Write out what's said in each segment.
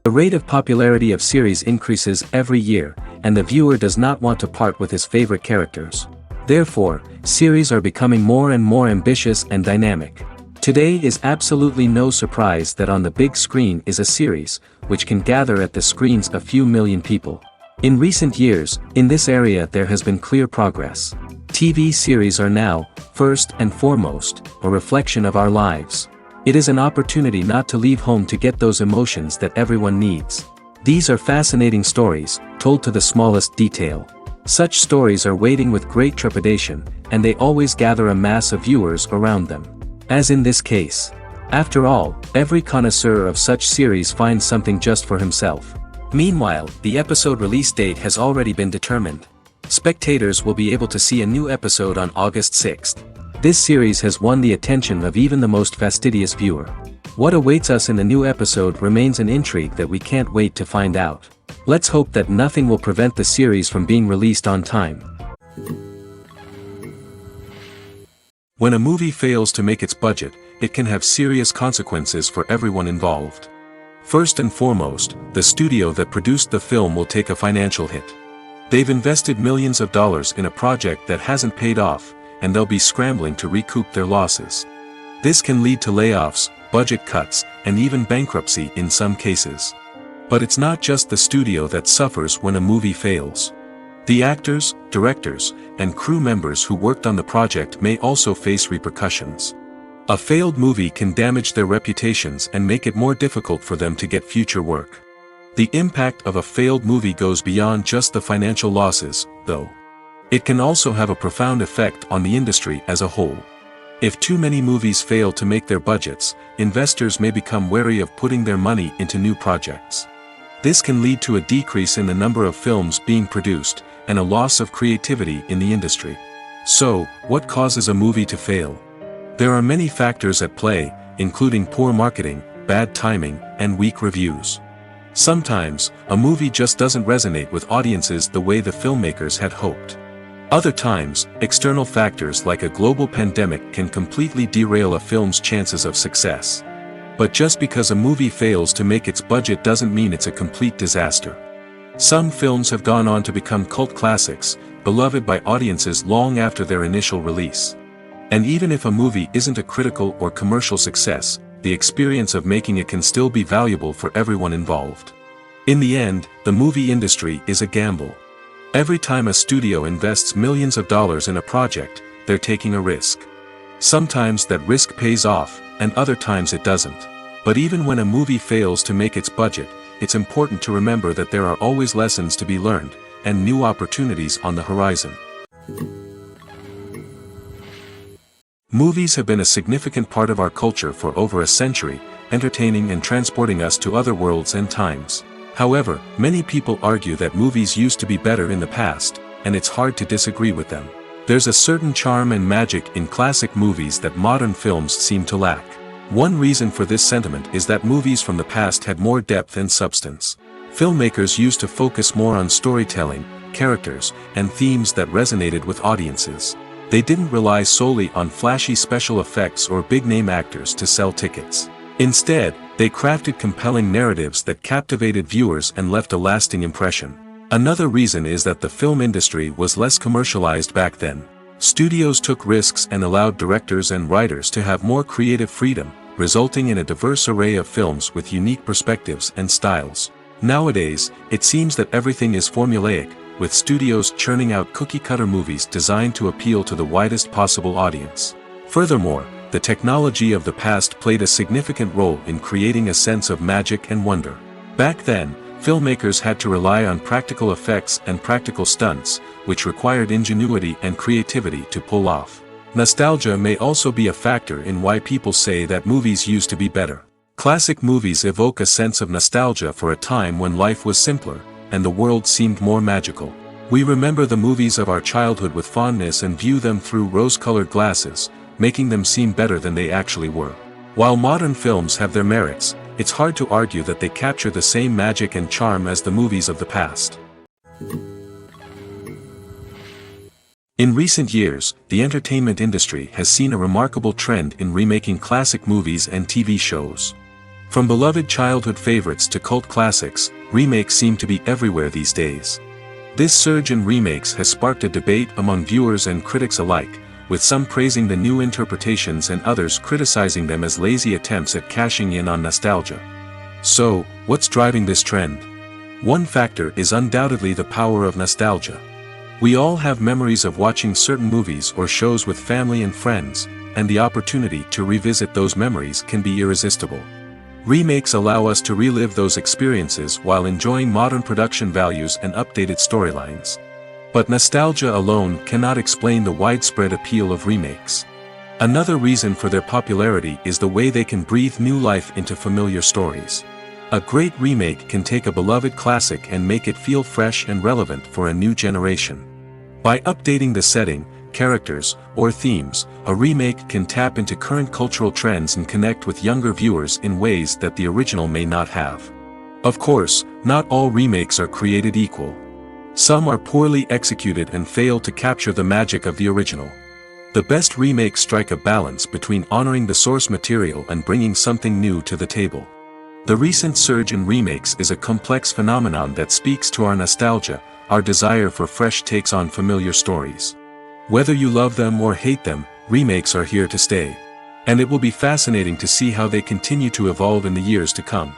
The rate of popularity of series increases every year, and the viewer does not want to part with his favorite characters. Therefore, series are becoming more and more ambitious and dynamic. Today is absolutely no surprise that on the big screen is a series, which can gather at the screens a few million people. In recent years, in this area there has been clear progress. TV series are now, first and foremost, a reflection of our lives. It is an opportunity not to leave home to get those emotions that everyone needs. These are fascinating stories, told to the smallest detail. Such stories are waiting with great trepidation, and they always gather a mass of viewers around them. As in this case. After all, every connoisseur of such series finds something just for himself. Meanwhile, the episode release date has already been determined. Spectators will be able to see a new episode on August 6th. This series has won the attention of even the most fastidious viewer. What awaits us in the new episode remains an intrigue that we can't wait to find out. Let's hope that nothing will prevent the series from being released on time. When a movie fails to make its budget, it can have serious consequences for everyone involved. First and foremost, the studio that produced the film will take a financial hit. They've invested millions of dollars in a project that hasn't paid off, and they'll be scrambling to recoup their losses. This can lead to layoffs, budget cuts, and even bankruptcy in some cases. But it's not just the studio that suffers when a movie fails. The actors, directors, and crew members who worked on the project may also face repercussions. A failed movie can damage their reputations and make it more difficult for them to get future work. The impact of a failed movie goes beyond just the financial losses, though. It can also have a profound effect on the industry as a whole. If too many movies fail to make their budgets, investors may become wary of putting their money into new projects. This can lead to a decrease in the number of films being produced, and a loss of creativity in the industry. So, what causes a movie to fail? There are many factors at play, including poor marketing, bad timing, and weak reviews. Sometimes, a movie just doesn't resonate with audiences the way the filmmakers had hoped. Other times, external factors like a global pandemic can completely derail a film's chances of success. But just because a movie fails to make its budget doesn't mean it's a complete disaster. Some films have gone on to become cult classics, beloved by audiences long after their initial release. And even if a movie isn't a critical or commercial success, the experience of making it can still be valuable for everyone involved. In the end, the movie industry is a gamble. Every time a studio invests millions of dollars in a project, they're taking a risk. Sometimes that risk pays off, and other times it doesn't. But even when a movie fails to make its budget, it's important to remember that there are always lessons to be learned, and new opportunities on the horizon. Movies have been a significant part of our culture for over a century, entertaining and transporting us to other worlds and times. However, many people argue that movies used to be better in the past, and it's hard to disagree with them. There's a certain charm and magic in classic movies that modern films seem to lack. One reason for this sentiment is that movies from the past had more depth and substance. Filmmakers used to focus more on storytelling, characters, and themes that resonated with audiences. They didn't rely solely on flashy special effects or big-name actors to sell tickets. Instead, they crafted compelling narratives that captivated viewers and left a lasting impression. Another reason is that the film industry was less commercialized back then. Studios took risks and allowed directors and writers to have more creative freedom, resulting in a diverse array of films with unique perspectives and styles. Nowadays, it seems that everything is formulaic, with studios churning out cookie-cutter movies designed to appeal to the widest possible audience. Furthermore, the technology of the past played a significant role in creating a sense of magic and wonder. Back then, filmmakers had to rely on practical effects and practical stunts, which required ingenuity and creativity to pull off. Nostalgia may also be a factor in why people say that movies used to be better. Classic movies evoke a sense of nostalgia for a time when life was simpler, and the world seemed more magical. We remember the movies of our childhood with fondness and view them through rose-colored glasses, making them seem better than they actually were. While modern films have their merits, it's hard to argue that they capture the same magic and charm as the movies of the past. In recent years, the entertainment industry has seen a remarkable trend in remaking classic movies and TV shows. From beloved childhood favorites to cult classics, remakes seem to be everywhere these days. This surge in remakes has sparked a debate among viewers and critics alike, with some praising the new interpretations and others criticizing them as lazy attempts at cashing in on nostalgia. So, what's driving this trend? One factor is undoubtedly the power of nostalgia. We all have memories of watching certain movies or shows with family and friends, and the opportunity to revisit those memories can be irresistible. Remakes allow us to relive those experiences while enjoying modern production values and updated storylines. But nostalgia alone cannot explain the widespread appeal of remakes. Another reason for their popularity is the way they can breathe new life into familiar stories. A great remake can take a beloved classic and make it feel fresh and relevant for a new generation. By updating the setting, characters, or themes, a remake can tap into current cultural trends and connect with younger viewers in ways that the original may not have. Of course, not all remakes are created equal. Some are poorly executed and fail to capture the magic of the original. The best remakes strike a balance between honoring the source material and bringing something new to the table. The recent surge in remakes is a complex phenomenon that speaks to our nostalgia, our desire for fresh takes on familiar stories. Whether you love them or hate them, remakes are here to stay. And it will be fascinating to see how they continue to evolve in the years to come.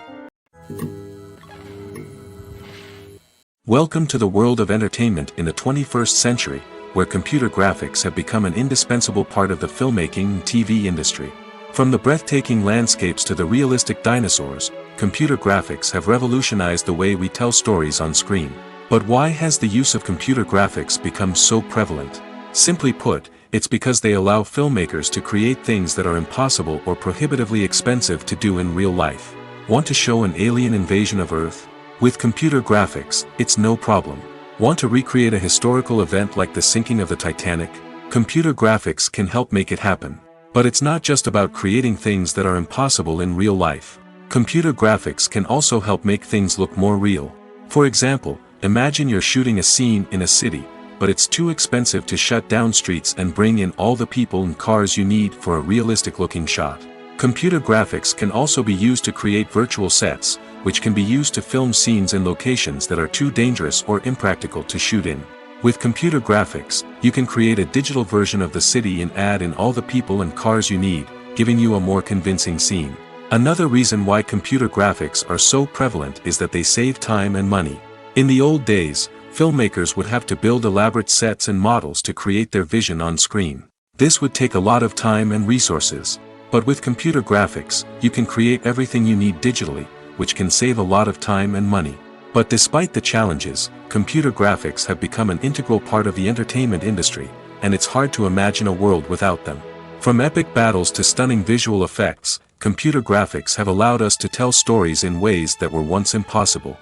Welcome to the world of entertainment in the 21st century, where computer graphics have become an indispensable part of the filmmaking and TV industry. From the breathtaking landscapes to the realistic dinosaurs, computer graphics have revolutionized the way we tell stories on screen. But why has the use of computer graphics become so prevalent? Simply put, it's because they allow filmmakers to create things that are impossible or prohibitively expensive to do in real life. Want to show an alien invasion of Earth? With computer graphics, it's no problem. Want to recreate a historical event like the sinking of the Titanic? Computer graphics can help make it happen. But it's not just about creating things that are impossible in real life. Computer graphics can also help make things look more real. For example, imagine you're shooting a scene in a city, but it's too expensive to shut down streets and bring in all the people and cars you need for a realistic-looking shot. Computer graphics can also be used to create virtual sets, which can be used to film scenes in locations that are too dangerous or impractical to shoot in. With computer graphics, you can create a digital version of the city and add in all the people and cars you need, giving you a more convincing scene. Another reason why computer graphics are so prevalent is that they save time and money. In the old days, filmmakers would have to build elaborate sets and models to create their vision on screen. This would take a lot of time and resources. But with computer graphics, you can create everything you need digitally, which can save a lot of time and money. But despite the challenges, computer graphics have become an integral part of the entertainment industry, and it's hard to imagine a world without them. From epic battles to stunning visual effects, computer graphics have allowed us to tell stories in ways that were once impossible.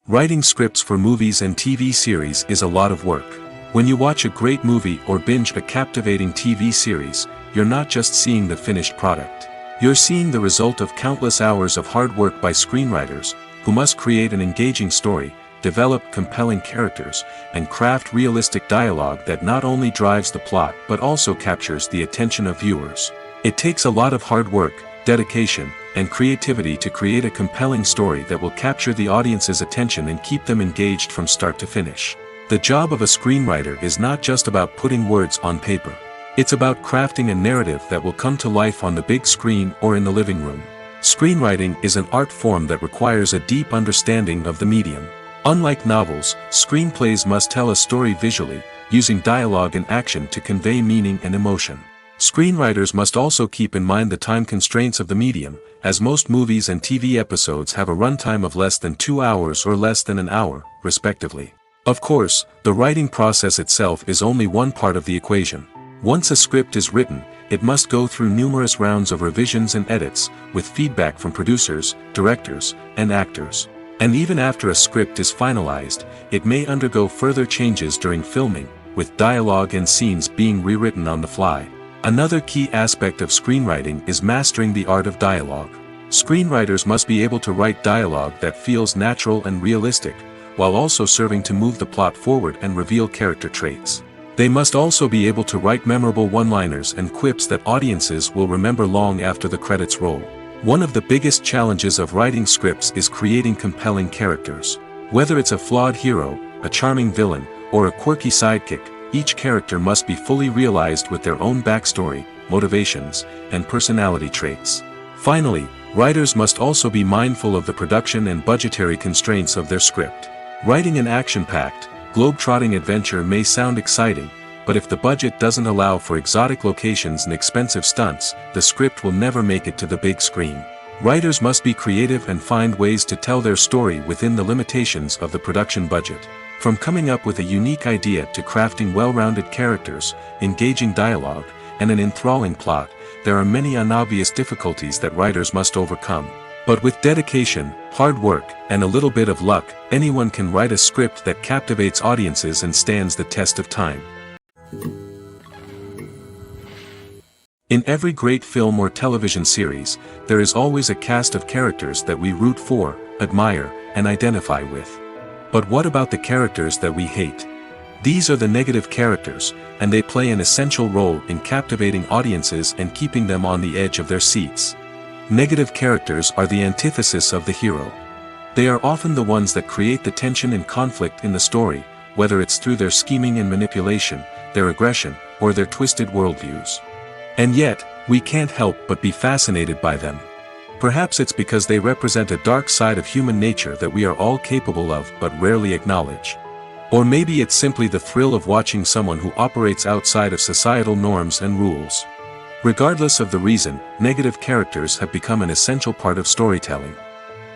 Writing scripts for movies and TV series is a lot of work. When you watch a great movie or binge a captivating TV series, you're not just seeing the finished product. You're seeing the result of countless hours of hard work by screenwriters, who must create an engaging story, develop compelling characters, and craft realistic dialogue that not only drives the plot but also captures the attention of viewers. It takes a lot of hard work, dedication, and creativity to create a compelling story that will capture the audience's attention and keep them engaged from start to finish. The job of a screenwriter is not just about putting words on paper. It's about crafting a narrative that will come to life on the big screen or in the living room. Screenwriting is an art form that requires a deep understanding of the medium. Unlike novels, screenplays must tell a story visually, using dialogue and action to convey meaning and emotion. Screenwriters must also keep in mind the time constraints of the medium, as most movies and TV episodes have a runtime of less than 2 hours or less than an hour, respectively. Of course, the writing process itself is only one part of the equation. Once a script is written, it must go through numerous rounds of revisions and edits, with feedback from producers, directors, and actors. And even after a script is finalized, it may undergo further changes during filming, with dialogue and scenes being rewritten on the fly. Another key aspect of screenwriting is mastering the art of dialogue. Screenwriters must be able to write dialogue that feels natural and realistic, while also serving to move the plot forward and reveal character traits. They must also be able to write memorable one-liners and quips that audiences will remember long after the credits roll. One of the biggest challenges of writing scripts is creating compelling characters. Whether it's a flawed hero, a charming villain, or a quirky sidekick, each character must be fully realized with their own backstory, motivations, and personality traits. Finally, writers must also be mindful of the production and budgetary constraints of their script. Writing an action-packed, globe-trotting adventure may sound exciting, but if the budget doesn't allow for exotic locations and expensive stunts, the script will never make it to the big screen. Writers must be creative and find ways to tell their story within the limitations of the production budget. From coming up with a unique idea to crafting well-rounded characters, engaging dialogue, and an enthralling plot, there are many unobvious difficulties that writers must overcome. But with dedication, hard work, and a little bit of luck, anyone can write a script that captivates audiences and stands the test of time. In every great film or television series, there is always a cast of characters that we root for, admire, and identify with. But what about the characters that we hate? These are the negative characters, and they play an essential role in captivating audiences and keeping them on the edge of their seats. Negative characters are the antithesis of the hero. They are often the ones that create the tension and conflict in the story, whether it's through their scheming and manipulation, their aggression, or their twisted worldviews. And yet, we can't help but be fascinated by them. Perhaps it's because they represent a dark side of human nature that we are all capable of but rarely acknowledge. Or maybe it's simply the thrill of watching someone who operates outside of societal norms and rules. Regardless of the reason, negative characters have become an essential part of storytelling.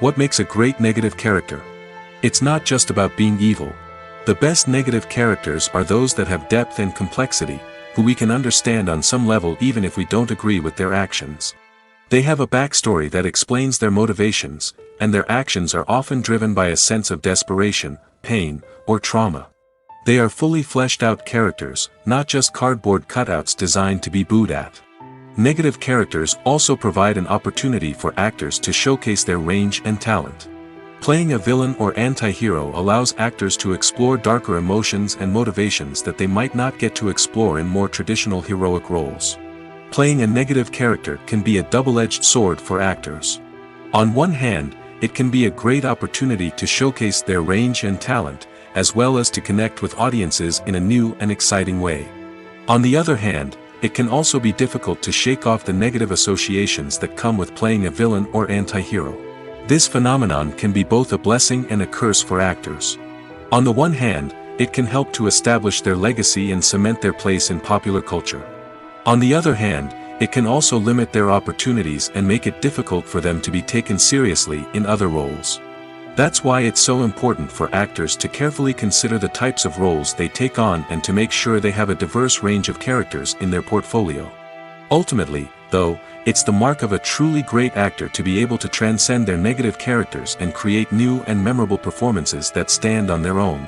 What makes a great negative character? It's not just about being evil. The best negative characters are those that have depth and complexity, who we can understand on some level even if we don't agree with their actions. They have a backstory that explains their motivations, and their actions are often driven by a sense of desperation, pain, or trauma. They are fully fleshed out characters, not just cardboard cutouts designed to be booed at. Negative characters also provide an opportunity for actors to showcase their range and talent. Playing a villain or anti-hero allows actors to explore darker emotions and motivations that they might not get to explore in more traditional heroic roles. Playing a negative character can be a double-edged sword for actors. On one hand, it can be a great opportunity to showcase their range and talent, as well as to connect with audiences in a new and exciting way. On the other hand, it can also be difficult to shake off the negative associations that come with playing a villain or anti-hero. This phenomenon can be both a blessing and a curse for actors. On the one hand, it can help to establish their legacy and cement their place in popular culture. On the other hand, it can also limit their opportunities and make it difficult for them to be taken seriously in other roles. That's why it's so important for actors to carefully consider the types of roles they take on and to make sure they have a diverse range of characters in their portfolio. Ultimately, though, it's the mark of a truly great actor to be able to transcend their negative characters and create new and memorable performances that stand on their own.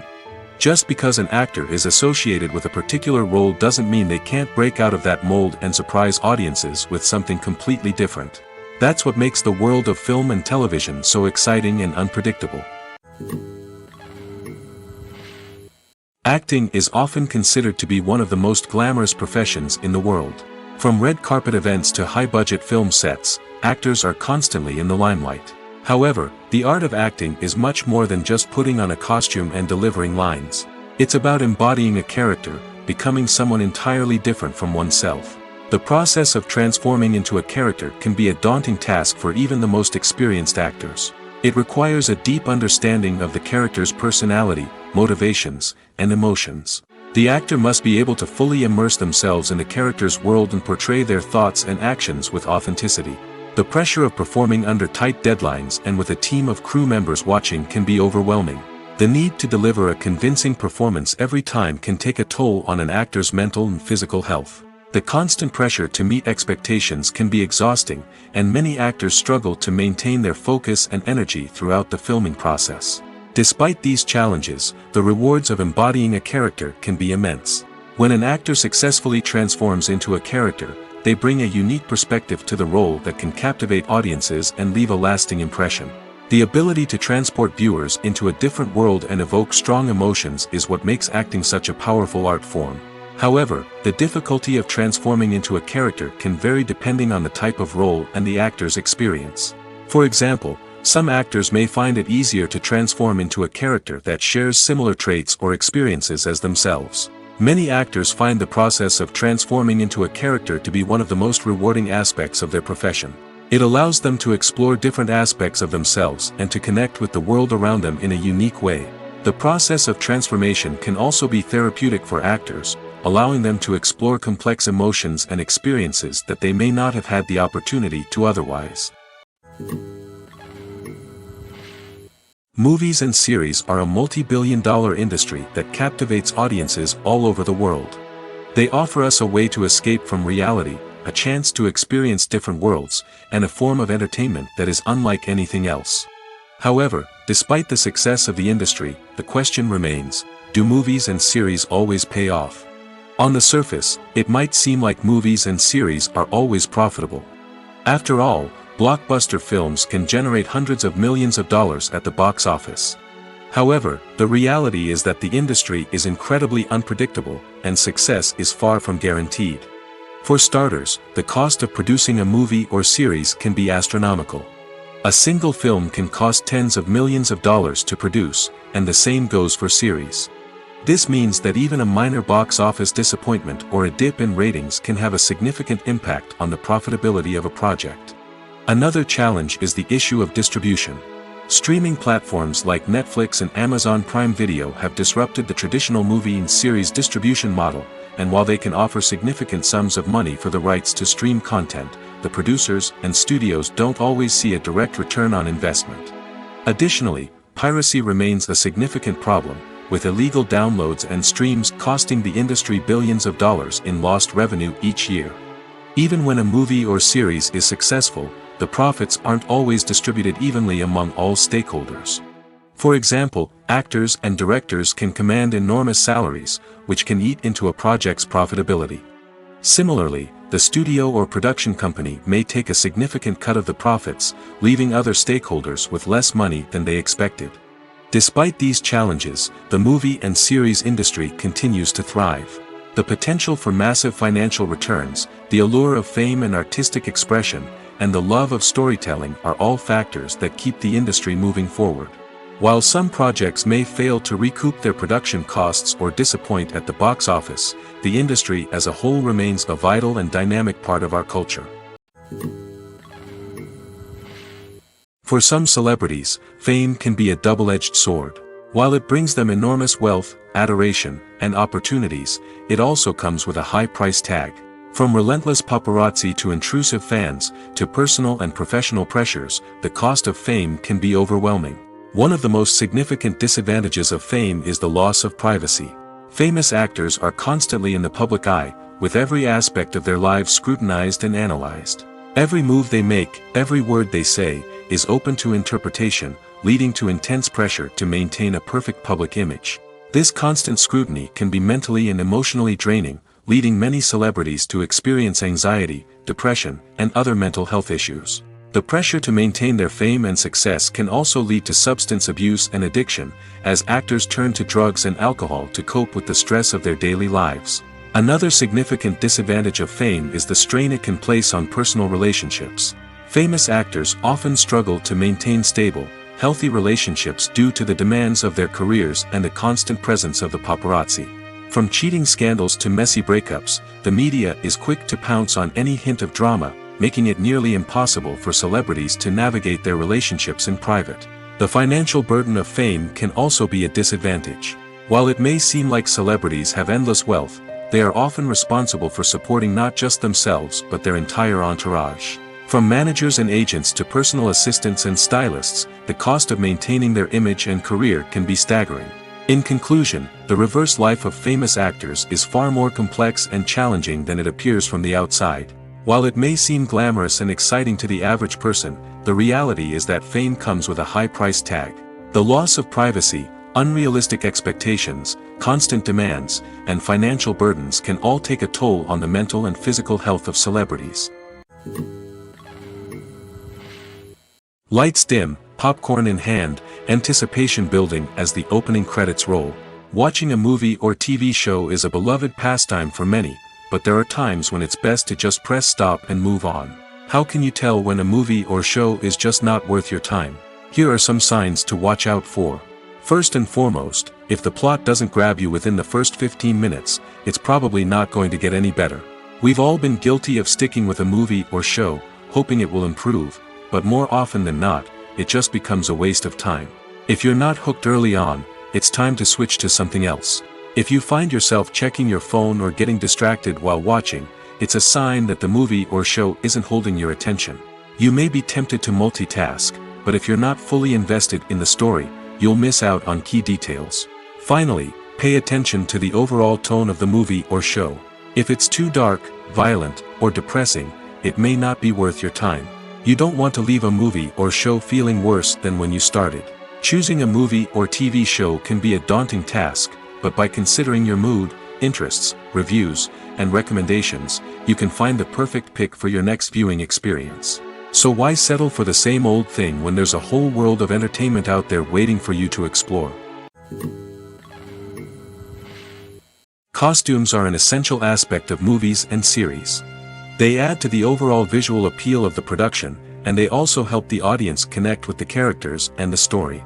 Just because an actor is associated with a particular role doesn't mean they can't break out of that mold and surprise audiences with something completely different. That's what makes the world of film and television so exciting and unpredictable. Acting is often considered to be one of the most glamorous professions in the world. From red carpet events to high-budget film sets, actors are constantly in the limelight. However, the art of acting is much more than just putting on a costume and delivering lines. It's about embodying a character, becoming someone entirely different from oneself. The process of transforming into a character can be a daunting task for even the most experienced actors. It requires a deep understanding of the character's personality, motivations, and emotions. The actor must be able to fully immerse themselves in the character's world and portray their thoughts and actions with authenticity. The pressure of performing under tight deadlines and with a team of crew members watching can be overwhelming. The need to deliver a convincing performance every time can take a toll on an actor's mental and physical health. The constant pressure to meet expectations can be exhausting, and many actors struggle to maintain their focus and energy throughout the filming process. Despite these challenges, the rewards of embodying a character can be immense. When an actor successfully transforms into a character, they bring a unique perspective to the role that can captivate audiences and leave a lasting impression. The ability to transport viewers into a different world and evoke strong emotions is what makes acting such a powerful art form. However, the difficulty of transforming into a character can vary depending on the type of role and the actor's experience. For example, some actors may find it easier to transform into a character that shares similar traits or experiences as themselves. Many actors find the process of transforming into a character to be one of the most rewarding aspects of their profession. It allows them to explore different aspects of themselves and to connect with the world around them in a unique way. The process of transformation can also be therapeutic for actors, allowing them to explore complex emotions and experiences that they may not have had the opportunity to otherwise. Movies and series are a multi-billion-dollar industry that captivates audiences all over the world. They offer us a way to escape from reality, a chance to experience different worlds, and a form of entertainment that is unlike anything else. However, despite the success of the industry, the question remains, do movies and series always pay off? On the surface, it might seem like movies and series are always profitable. After all, blockbuster films can generate hundreds of millions of dollars at the box office. However, the reality is that the industry is incredibly unpredictable, and success is far from guaranteed. For starters, the cost of producing a movie or series can be astronomical. A single film can cost tens of millions of dollars to produce, and the same goes for series. This means that even a minor box office disappointment or a dip in ratings can have a significant impact on the profitability of a project. Another challenge is the issue of distribution. Streaming platforms like Netflix and Amazon Prime Video have disrupted the traditional movie and series distribution model, and while they can offer significant sums of money for the rights to stream content, the producers and studios don't always see a direct return on investment. Additionally, piracy remains a significant problem, with illegal downloads and streams costing the industry billions of dollars in lost revenue each year. Even when a movie or series is successful, the profits aren't always distributed evenly among all stakeholders. For example, actors and directors can command enormous salaries, which can eat into a project's profitability. Similarly, the studio or production company may take a significant cut of the profits, leaving other stakeholders with less money than they expected. Despite these challenges, the movie and series industry continues to thrive. The potential for massive financial returns, the allure of fame and artistic expression, and the love of storytelling are all factors that keep the industry moving forward. While some projects may fail to recoup their production costs or disappoint at the box office, the industry as a whole remains a vital and dynamic part of our culture. For some celebrities, fame can be a double-edged sword. While it brings them enormous wealth, adoration, and opportunities, it also comes with a high price tag. From relentless paparazzi to intrusive fans, to personal and professional pressures, the cost of fame can be overwhelming. One of the most significant disadvantages of fame is the loss of privacy. Famous actors are constantly in the public eye, with every aspect of their lives scrutinized and analyzed. Every move they make, every word they say, is open to interpretation, leading to intense pressure to maintain a perfect public image. This constant scrutiny can be mentally and emotionally draining, leading many celebrities to experience anxiety, depression, and other mental health issues. The pressure to maintain their fame and success can also lead to substance abuse and addiction, as actors turn to drugs and alcohol to cope with the stress of their daily lives. Another significant disadvantage of fame is the strain it can place on personal relationships. Famous actors often struggle to maintain stable, healthy relationships due to the demands of their careers and the constant presence of the paparazzi. From cheating scandals to messy breakups, the media is quick to pounce on any hint of drama, making it nearly impossible for celebrities to navigate their relationships in private. The financial burden of fame can also be a disadvantage. While it may seem like celebrities have endless wealth, they are often responsible for supporting not just themselves but their entire entourage. From managers and agents to personal assistants and stylists, the cost of maintaining their image and career can be staggering. In conclusion, the reverse life of famous actors is far more complex and challenging than it appears from the outside. While it may seem glamorous and exciting to the average person, the reality is that fame comes with a high price tag. The loss of privacy, unrealistic expectations, constant demands, and financial burdens can all take a toll on the mental and physical health of celebrities. Lights dim, popcorn in hand, anticipation building as the opening credits roll. Watching a movie or TV show is a beloved pastime for many, but there are times when it's best to just press stop and move on. How can you tell when a movie or show is just not worth your time? Here are some signs to watch out for. First and foremost, if the plot doesn't grab you within the first 15 minutes, it's probably not going to get any better. We've all been guilty of sticking with a movie or show, hoping it will improve, but more often than not, it just becomes a waste of time. If you're not hooked early on, it's time to switch to something else. If you find yourself checking your phone or getting distracted while watching, it's a sign that the movie or show isn't holding your attention. You may be tempted to multitask, but if you're not fully invested in the story, you'll miss out on key details. Finally, pay attention to the overall tone of the movie or show. If it's too dark, violent, or depressing, it may not be worth your time. You don't want to leave a movie or show feeling worse than when you started. Choosing a movie or TV show can be a daunting task, but by considering your mood, interests, reviews, and recommendations, you can find the perfect pick for your next viewing experience. So why settle for the same old thing when there's a whole world of entertainment out there waiting for you to explore? Costumes are an essential aspect of movies and series. They add to the overall visual appeal of the production, and they also help the audience connect with the characters and the story.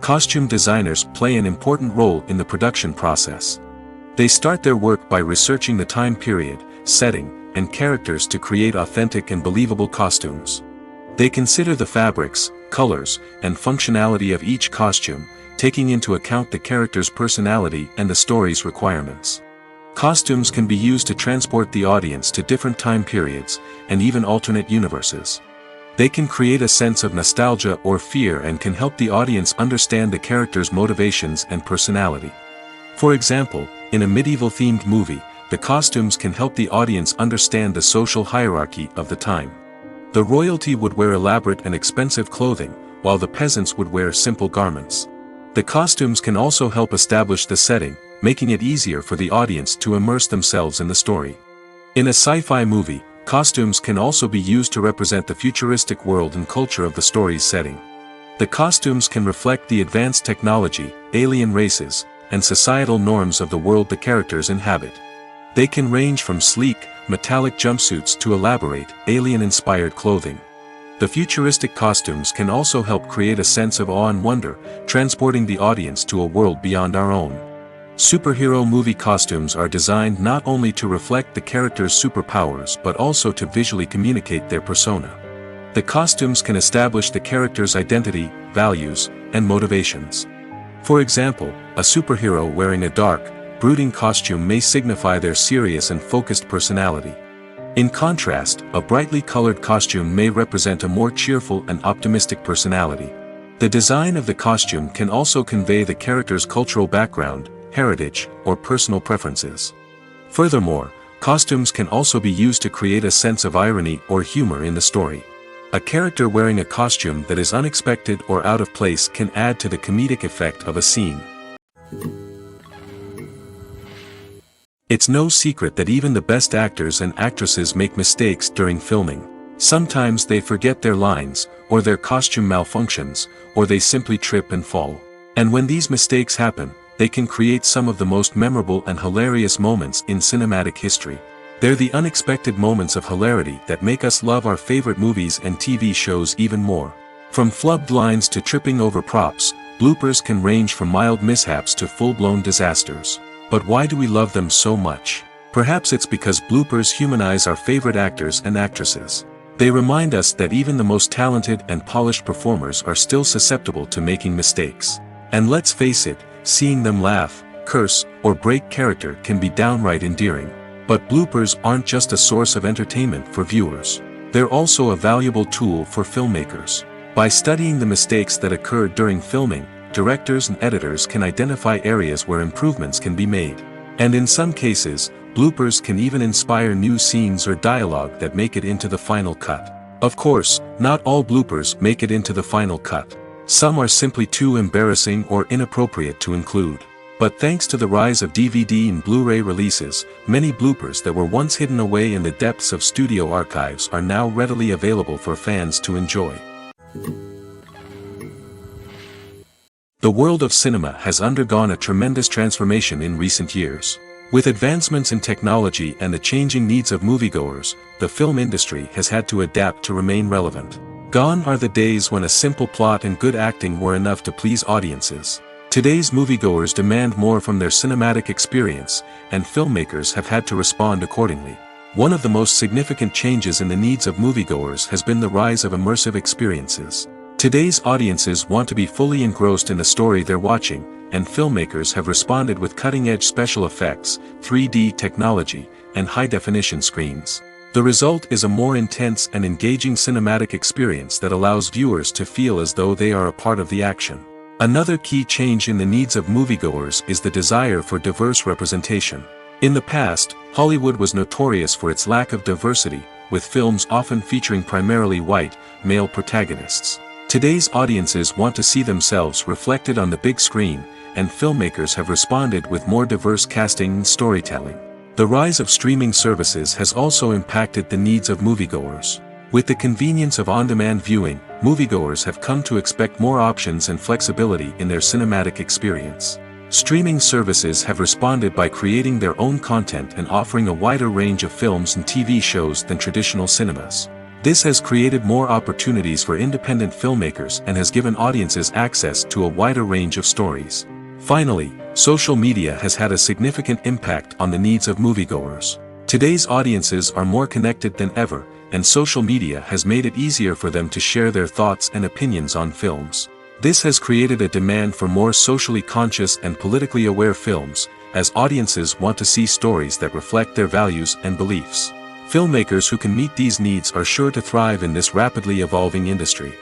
Costume designers play an important role in the production process. They start their work by researching the time period, setting, and characters to create authentic and believable costumes. They consider the fabrics, colors, and functionality of each costume, taking into account the character's personality and the story's requirements. Costumes can be used to transport the audience to different time periods, and even alternate universes. They can create a sense of nostalgia or fear and can help the audience understand the character's motivations and personality. For example, in a medieval-themed movie, the costumes can help the audience understand the social hierarchy of the time. The royalty would wear elaborate and expensive clothing, while the peasants would wear simple garments. The costumes can also help establish the setting, making it easier for the audience to immerse themselves in the story. In a sci-fi movie, costumes can also be used to represent the futuristic world and culture of the story's setting. The costumes can reflect the advanced technology, alien races, and societal norms of the world the characters inhabit. They can range from sleek, metallic jumpsuits to elaborate, alien-inspired clothing. The futuristic costumes can also help create a sense of awe and wonder, transporting the audience to a world beyond our own. Superhero movie costumes are designed not only to reflect the character's superpowers but also to visually communicate their persona. The costumes can establish the character's identity, values, and motivations. For example, a superhero wearing a dark, brooding costume may signify their serious and focused personality. In contrast, a brightly colored costume may represent a more cheerful and optimistic personality. The design of the costume can also convey the character's cultural background, heritage, or personal preferences. Furthermore, costumes can also be used to create a sense of irony or humor in the story. A character wearing a costume that is unexpected or out of place can add to the comedic effect of a scene. It's no secret that even the best actors and actresses make mistakes during filming. Sometimes they forget their lines, or their costume malfunctions, or they simply trip and fall. And when these mistakes happen, they can create some of the most memorable and hilarious moments in cinematic history. They're the unexpected moments of hilarity that make us love our favorite movies and TV shows even more. From flubbed lines to tripping over props, bloopers can range from mild mishaps to full-blown disasters. But why do we love them so much? Perhaps it's because bloopers humanize our favorite actors and actresses. They remind us that even the most talented and polished performers are still susceptible to making mistakes. And let's face it, seeing them laugh, curse, or break character can be downright endearing. But bloopers aren't just a source of entertainment for viewers. They're also a valuable tool for filmmakers. By studying the mistakes that occur during filming, directors and editors can identify areas where improvements can be made. And in some cases, bloopers can even inspire new scenes or dialogue that make it into the final cut. Of course, not all bloopers make it into the final cut. Some are simply too embarrassing or inappropriate to include. But thanks to the rise of DVD and Blu-ray releases, many bloopers that were once hidden away in the depths of studio archives are now readily available for fans to enjoy. The world of cinema has undergone a tremendous transformation in recent years. With advancements in technology and the changing needs of moviegoers, the film industry has had to adapt to remain relevant. Gone are the days when a simple plot and good acting were enough to please audiences. Today's moviegoers demand more from their cinematic experience, and filmmakers have had to respond accordingly. One of the most significant changes in the needs of moviegoers has been the rise of immersive experiences. Today's audiences want to be fully engrossed in the story they're watching, and filmmakers have responded with cutting-edge special effects, 3D technology, and high-definition screens. The result is a more intense and engaging cinematic experience that allows viewers to feel as though they are a part of the action. Another key change in the needs of moviegoers is the desire for diverse representation. In the past, Hollywood was notorious for its lack of diversity, with films often featuring primarily white, male protagonists. Today's audiences want to see themselves reflected on the big screen, and filmmakers have responded with more diverse casting and storytelling. The rise of streaming services has also impacted the needs of moviegoers. With the convenience of on-demand viewing, moviegoers have come to expect more options and flexibility in their cinematic experience. Streaming services have responded by creating their own content and offering a wider range of films and TV shows than traditional cinemas. This has created more opportunities for independent filmmakers and has given audiences access to a wider range of stories. Finally, social media has had a significant impact on the needs of moviegoers. Today's audiences are more connected than ever, and social media has made it easier for them to share their thoughts and opinions on films. This has created a demand for more socially conscious and politically aware films, as audiences want to see stories that reflect their values and beliefs. Filmmakers who can meet these needs are sure to thrive in this rapidly evolving industry.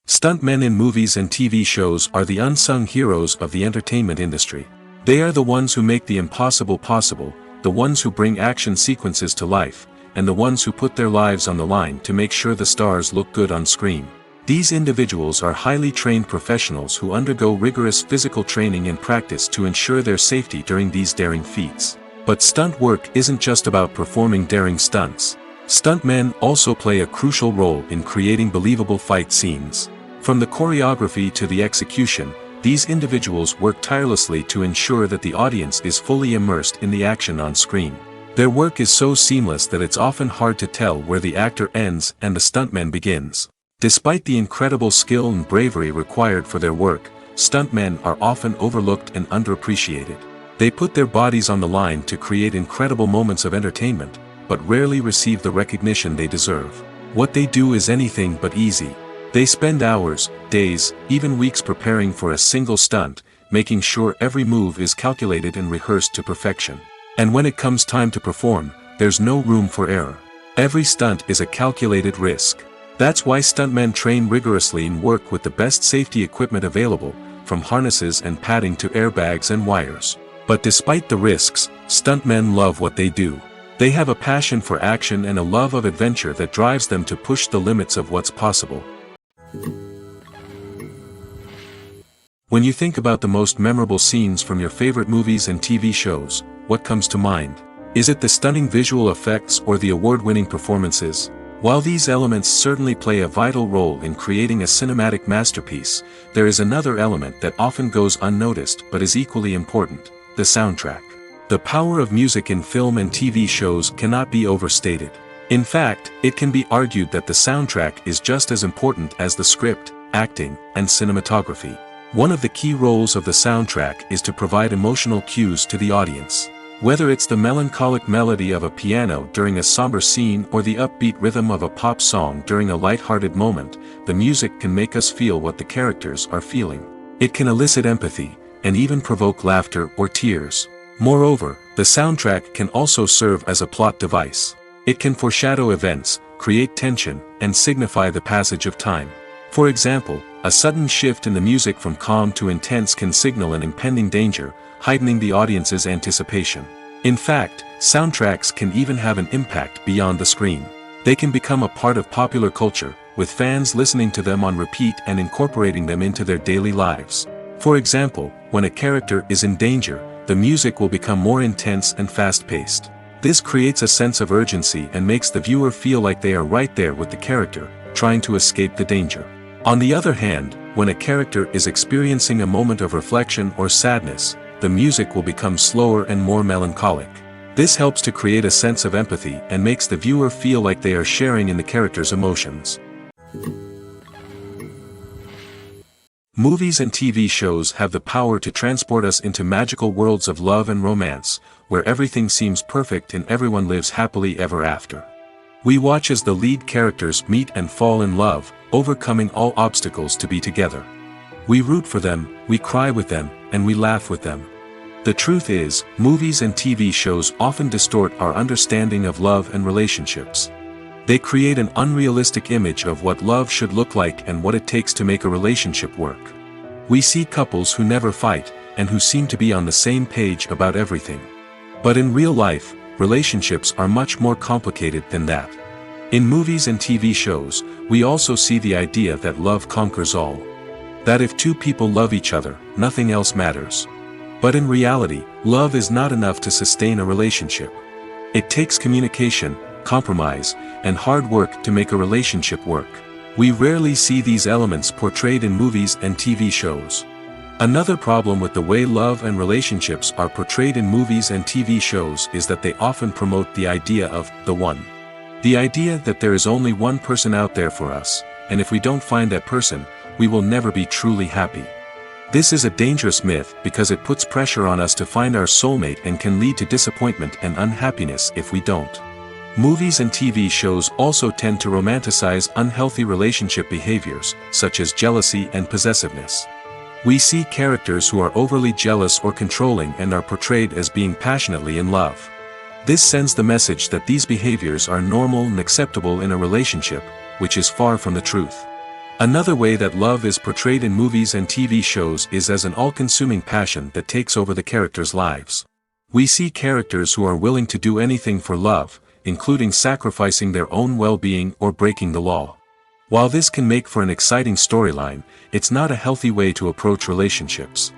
Stuntmen in movies and TV shows are the unsung heroes of the entertainment industry. They are the ones who make the impossible possible, the ones who bring action sequences to life, and the ones who put their lives on the line to make sure the stars look good on screen. These individuals are highly trained professionals who undergo rigorous physical training and practice to ensure their safety during these daring feats. But stunt work isn't just about performing daring stunts. Stuntmen also play a crucial role in creating believable fight scenes. From the choreography to the execution, these individuals work tirelessly to ensure that the audience is fully immersed in the action on screen. Their work is so seamless that it's often hard to tell where the actor ends and the stuntman begins. Despite the incredible skill and bravery required for their work, stuntmen are often overlooked and underappreciated. They put their bodies on the line to create incredible moments of entertainment, but rarely receive the recognition they deserve. What they do is anything but easy. They spend hours, days, even weeks preparing for a single stunt, making sure every move is calculated and rehearsed to perfection. And when it comes time to perform, there's no room for error. Every stunt is a calculated risk. That's why stuntmen train rigorously and work with the best safety equipment available, from harnesses and padding to airbags and wires. But despite the risks, stuntmen love what they do. They have a passion for action and a love of adventure that drives them to push the limits of what's possible. When you think about the most memorable scenes from your favorite movies and TV shows, what comes to mind? Is it the stunning visual effects or the award-winning performances? While these elements certainly play a vital role in creating a cinematic masterpiece, there is another element that often goes unnoticed but is equally important: the soundtrack. The power of music in film and TV shows cannot be overstated. In fact, it can be argued that the soundtrack is just as important as the script, acting, and cinematography. One of the key roles of the soundtrack is to provide emotional cues to the audience. Whether it's the melancholic melody of a piano during a somber scene or the upbeat rhythm of a pop song during a light-hearted moment, the music can make us feel what the characters are feeling. It can elicit empathy, and even provoke laughter or tears. Moreover, the soundtrack can also serve as a plot device. It can foreshadow events, create tension, and signify the passage of time. For example, a sudden shift in the music from calm to intense can signal an impending danger, heightening the audience's anticipation. In fact, soundtracks can even have an impact beyond the screen. They can become a part of popular culture, with fans listening to them on repeat and incorporating them into their daily lives. For example, when a character is in danger, the music will become more intense and fast-paced. This creates a sense of urgency and makes the viewer feel like they are right there with the character, trying to escape the danger. On the other hand, when a character is experiencing a moment of reflection or sadness, the music will become slower and more melancholic. This helps to create a sense of empathy and makes the viewer feel like they are sharing in the character's emotions. Movies and TV shows have the power to transport us into magical worlds of love and romance, where everything seems perfect and everyone lives happily ever after. We watch as the lead characters meet and fall in love, overcoming all obstacles to be together. We root for them, we cry with them, and we laugh with them. The truth is, movies and TV shows often distort our understanding of love and relationships. They create an unrealistic image of what love should look like and what it takes to make a relationship work. We see couples who never fight, and who seem to be on the same page about everything. But in real life, relationships are much more complicated than that. In movies and TV shows, we also see the idea that love conquers all. That if two people love each other, nothing else matters. But in reality, love is not enough to sustain a relationship. It takes communication, compromise, and hard work to make a relationship work. We rarely see these elements portrayed in movies and TV shows. Another problem with the way love and relationships are portrayed in movies and TV shows is that they often promote the idea of the one. The idea that there is only one person out there for us, and if we don't find that person, we will never be truly happy. This is a dangerous myth because it puts pressure on us to find our soulmate and can lead to disappointment and unhappiness if we don't. Movies and TV shows also tend to romanticize unhealthy relationship behaviors, such as jealousy and possessiveness. We see characters who are overly jealous or controlling and are portrayed as being passionately in love. This sends the message that these behaviors are normal and acceptable in a relationship, which is far from the truth. Another way that love is portrayed in movies and TV shows is as an all-consuming passion that takes over the characters' lives. We see characters who are willing to do anything for love, including sacrificing their own well-being or breaking the law. While this can make for an exciting storyline, it's not a healthy way to approach relationships.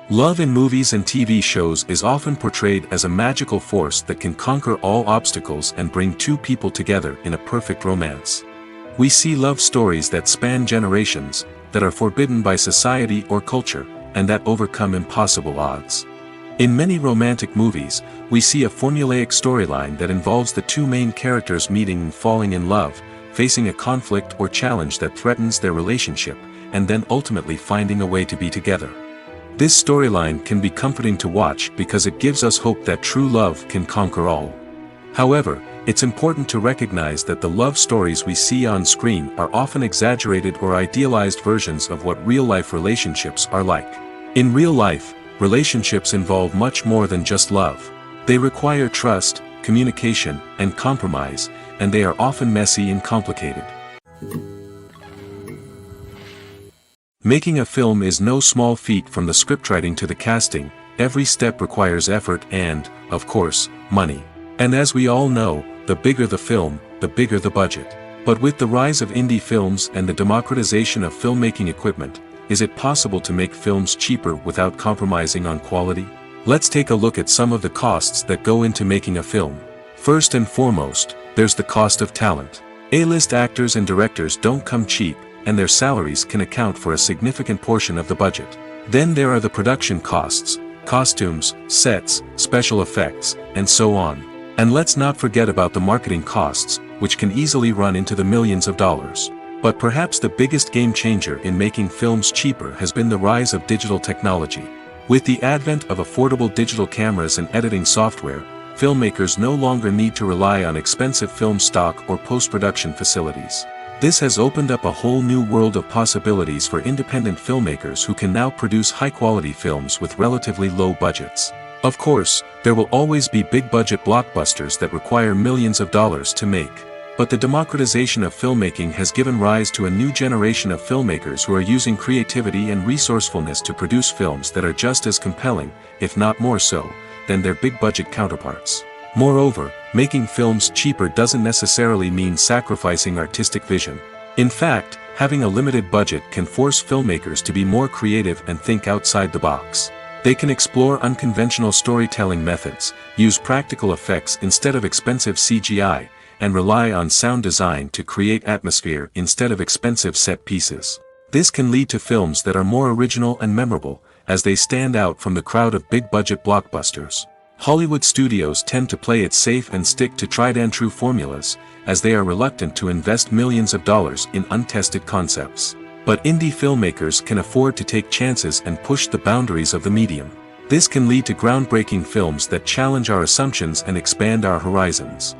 Love in movies and TV shows is often portrayed as a magical force that can conquer all obstacles and bring two people together in a perfect romance. We see love stories that span generations, that are forbidden by society or culture, and that overcome impossible odds. In many romantic movies, we see a formulaic storyline that involves the two main characters meeting and falling in love, facing a conflict or challenge that threatens their relationship, and then ultimately finding a way to be together. This storyline can be comforting to watch because it gives us hope that true love can conquer all. However, it's important to recognize that the love stories we see on screen are often exaggerated or idealized versions of what real-life relationships are like. In real life, relationships involve much more than just love. They require trust, communication, and compromise, and they are often messy and complicated. Making a film is no small feat. From the scriptwriting to the casting, every step requires effort and, of course, money. And as we all know, the bigger the film, the bigger the budget. But with the rise of indie films and the democratization of filmmaking equipment, is it possible to make films cheaper without compromising on quality? Let's take a look at some of the costs that go into making a film. First and foremost, there's the cost of talent. A-list actors and directors don't come cheap, and their salaries can account for a significant portion of the budget. Then there are the production costs, costumes, sets, special effects, and so on. And let's not forget about the marketing costs, which can easily run into the millions of dollars. But perhaps the biggest game changer in making films cheaper has been the rise of digital technology. With the advent of affordable digital cameras and editing software, filmmakers no longer need to rely on expensive film stock or post-production facilities. This has opened up a whole new world of possibilities for independent filmmakers who can now produce high-quality films with relatively low budgets. Of course, there will always be big-budget blockbusters that require millions of dollars to make. But the democratization of filmmaking has given rise to a new generation of filmmakers who are using creativity and resourcefulness to produce films that are just as compelling, if not more so, than their big-budget counterparts. Moreover, making films cheaper doesn't necessarily mean sacrificing artistic vision. In fact, having a limited budget can force filmmakers to be more creative and think outside the box. They can explore unconventional storytelling methods, use practical effects instead of expensive CGI, and rely on sound design to create atmosphere instead of expensive set pieces. This can lead to films that are more original and memorable, as they stand out from the crowd of big-budget blockbusters. Hollywood studios tend to play it safe and stick to tried-and-true formulas, as they are reluctant to invest millions of dollars in untested concepts. But indie filmmakers can afford to take chances and push the boundaries of the medium. This can lead to groundbreaking films that challenge our assumptions and expand our horizons.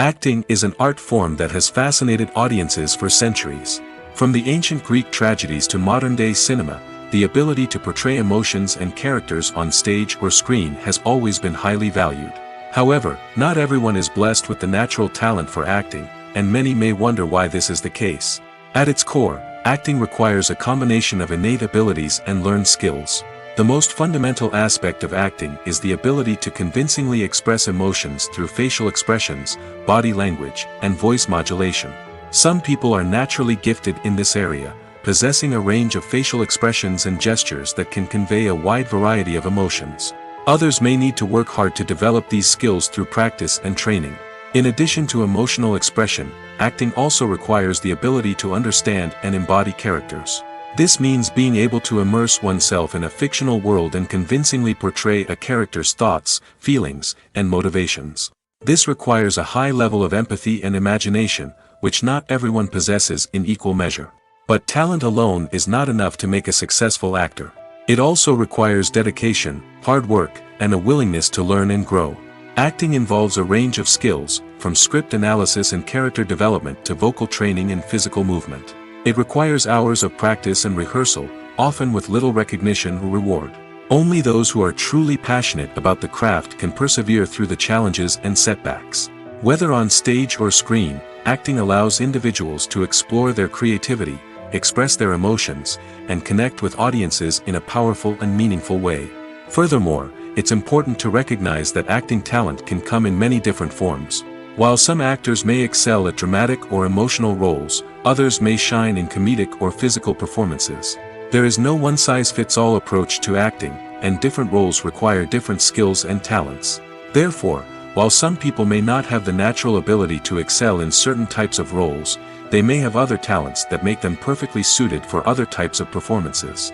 Acting is an art form that has fascinated audiences for centuries. From the ancient Greek tragedies to modern-day cinema, the ability to portray emotions and characters on stage or screen has always been highly valued. However, not everyone is blessed with the natural talent for acting, and many may wonder why this is the case. At its core, acting requires a combination of innate abilities and learned skills. The most fundamental aspect of acting is the ability to convincingly express emotions through facial expressions, body language, and voice modulation. Some people are naturally gifted in this area, possessing a range of facial expressions and gestures that can convey a wide variety of emotions. Others may need to work hard to develop these skills through practice and training. In addition to emotional expression, acting also requires the ability to understand and embody characters. This means being able to immerse oneself in a fictional world and convincingly portray a character's thoughts, feelings, and motivations. This requires a high level of empathy and imagination, which not everyone possesses in equal measure. But talent alone is not enough to make a successful actor. It also requires dedication, hard work, and a willingness to learn and grow. Acting involves a range of skills, from script analysis and character development to vocal training and physical movement. It requires hours of practice and rehearsal, often with little recognition or reward. Only those who are truly passionate about the craft can persevere through the challenges and setbacks. Whether on stage or screen, acting allows individuals to explore their creativity, express their emotions, and connect with audiences in a powerful and meaningful way. Furthermore, it's important to recognize that acting talent can come in many different forms. While some actors may excel at dramatic or emotional roles, others may shine in comedic or physical performances. There is no one-size-fits-all approach to acting, and different roles require different skills and talents. Therefore, while some people may not have the natural ability to excel in certain types of roles, they may have other talents that make them perfectly suited for other types of performances.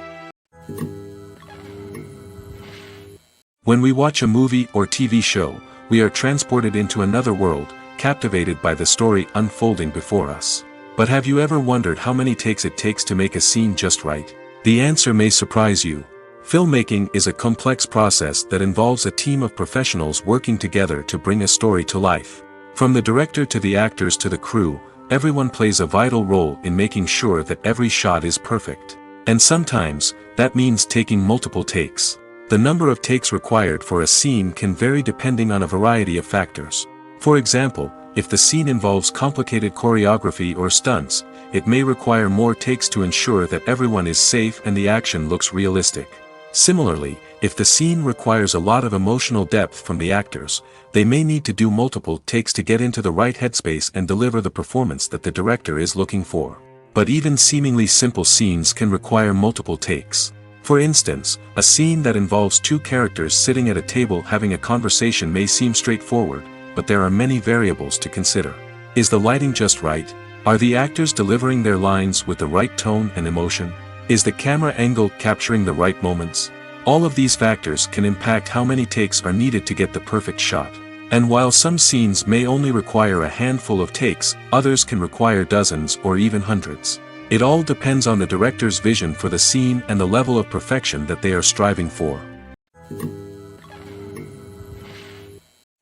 When we watch a movie or TV show, we are transported into another world, captivated by the story unfolding before us. But have you ever wondered how many takes it takes to make a scene just right? The answer may surprise you. Filmmaking is a complex process that involves a team of professionals working together to bring a story to life. From the director to the actors to the crew, everyone plays a vital role in making sure that every shot is perfect. And sometimes, that means taking multiple takes. The number of takes required for a scene can vary depending on a variety of factors. For example, if the scene involves complicated choreography or stunts, it may require more takes to ensure that everyone is safe and the action looks realistic. Similarly, if the scene requires a lot of emotional depth from the actors, they may need to do multiple takes to get into the right headspace and deliver the performance that the director is looking for. But even seemingly simple scenes can require multiple takes. For instance, a scene that involves two characters sitting at a table having a conversation may seem straightforward, but there are many variables to consider. Is the lighting just right? Are the actors delivering their lines with the right tone and emotion? Is the camera angle capturing the right moments? All of these factors can impact how many takes are needed to get the perfect shot. And while some scenes may only require a handful of takes, others can require dozens or even hundreds. It all depends on the director's vision for the scene and the level of perfection that they are striving for.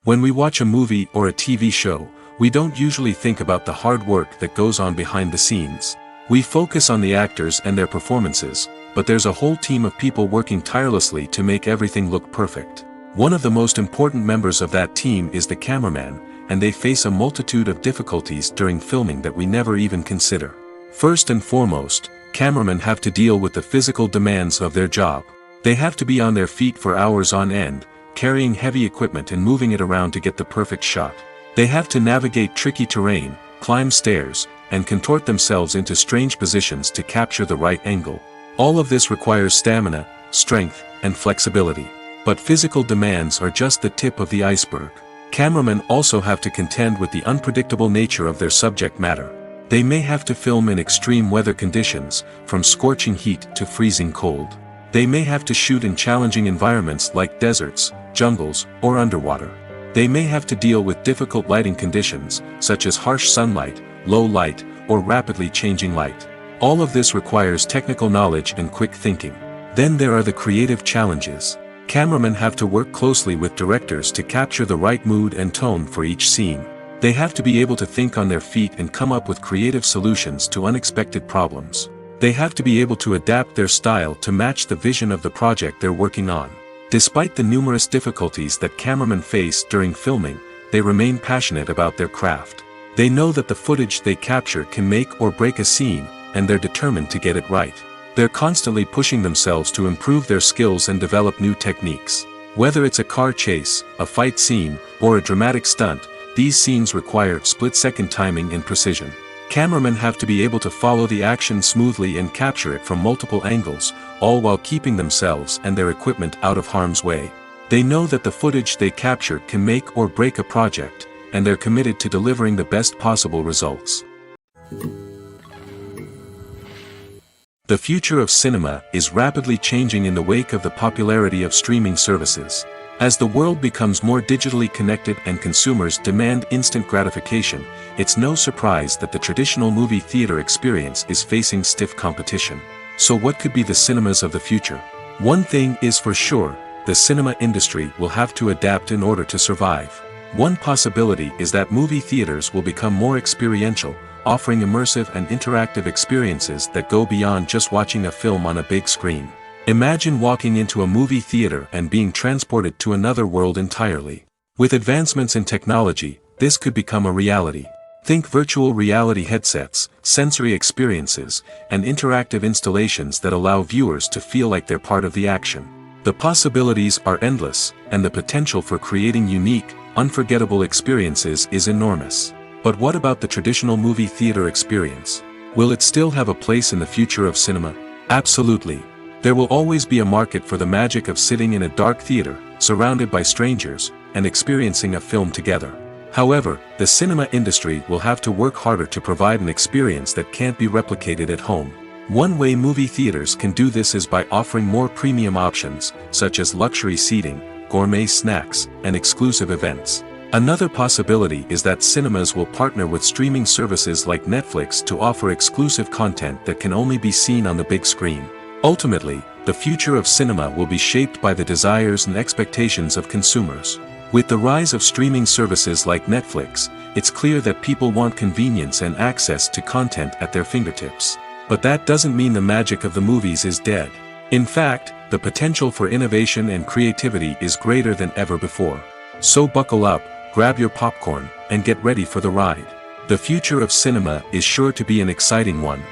When we watch a movie or a TV show, we don't usually think about the hard work that goes on behind the scenes. We focus on the actors and their performances, but there's a whole team of people working tirelessly to make everything look perfect. One of the most important members of that team is the cameraman, and they face a multitude of difficulties during filming that we never even consider. First and foremost, cameramen have to deal with the physical demands of their job. They have to be on their feet for hours on end, carrying heavy equipment and moving it around to get the perfect shot. They have to navigate tricky terrain, climb stairs, and contort themselves into strange positions to capture the right angle. All of this requires stamina, strength, and flexibility. But physical demands are just the tip of the iceberg. Cameramen also have to contend with the unpredictable nature of their subject matter. They may have to film in extreme weather conditions, from scorching heat to freezing cold. They may have to shoot in challenging environments like deserts, jungles, or underwater. They may have to deal with difficult lighting conditions, such as harsh sunlight, low light, or rapidly changing light. All of this requires technical knowledge and quick thinking. Then there are the creative challenges. Cameramen have to work closely with directors to capture the right mood and tone for each scene. They have to be able to think on their feet and come up with creative solutions to unexpected problems. They have to be able to adapt their style to match the vision of the project they're working on. Despite the numerous difficulties that cameramen face during filming, they remain passionate about their craft. They know that the footage they capture can make or break a scene, and they're determined to get it right. They're constantly pushing themselves to improve their skills and develop new techniques. Whether it's a car chase, a fight scene, or a dramatic stunt, these scenes require split-second timing and precision. Cameramen have to be able to follow the action smoothly and capture it from multiple angles, all while keeping themselves and their equipment out of harm's way. They know that the footage they capture can make or break a project, and they're committed to delivering the best possible results. The future of cinema is rapidly changing in the wake of the popularity of streaming services. As the world becomes more digitally connected and consumers demand instant gratification, it's no surprise that the traditional movie theater experience is facing stiff competition. So what could be the cinemas of the future? One thing is for sure, the cinema industry will have to adapt in order to survive. One possibility is that movie theaters will become more experiential, offering immersive and interactive experiences that go beyond just watching a film on a big screen. Imagine walking into a movie theater and being transported to another world entirely. With advancements in technology, this could become a reality. Think virtual reality headsets, sensory experiences, and interactive installations that allow viewers to feel like they're part of the action. The possibilities are endless, and the potential for creating unique, unforgettable experiences is enormous. But what about the traditional movie theater experience? Will it still have a place in the future of cinema? Absolutely. There will always be a market for the magic of sitting in a dark theater, surrounded by strangers, and experiencing a film together. However, the cinema industry will have to work harder to provide an experience that can't be replicated at home. One way movie theaters can do this is by offering more premium options, such as luxury seating, gourmet snacks, and exclusive events. Another possibility is that cinemas will partner with streaming services like Netflix to offer exclusive content that can only be seen on the big screen. Ultimately, the future of cinema will be shaped by the desires and expectations of consumers. With the rise of streaming services like Netflix, it's clear that people want convenience and access to content at their fingertips. But that doesn't mean the magic of the movies is dead. In fact, the potential for innovation and creativity is greater than ever before. So buckle up, grab your popcorn, and get ready for the ride. The future of cinema is sure to be an exciting one.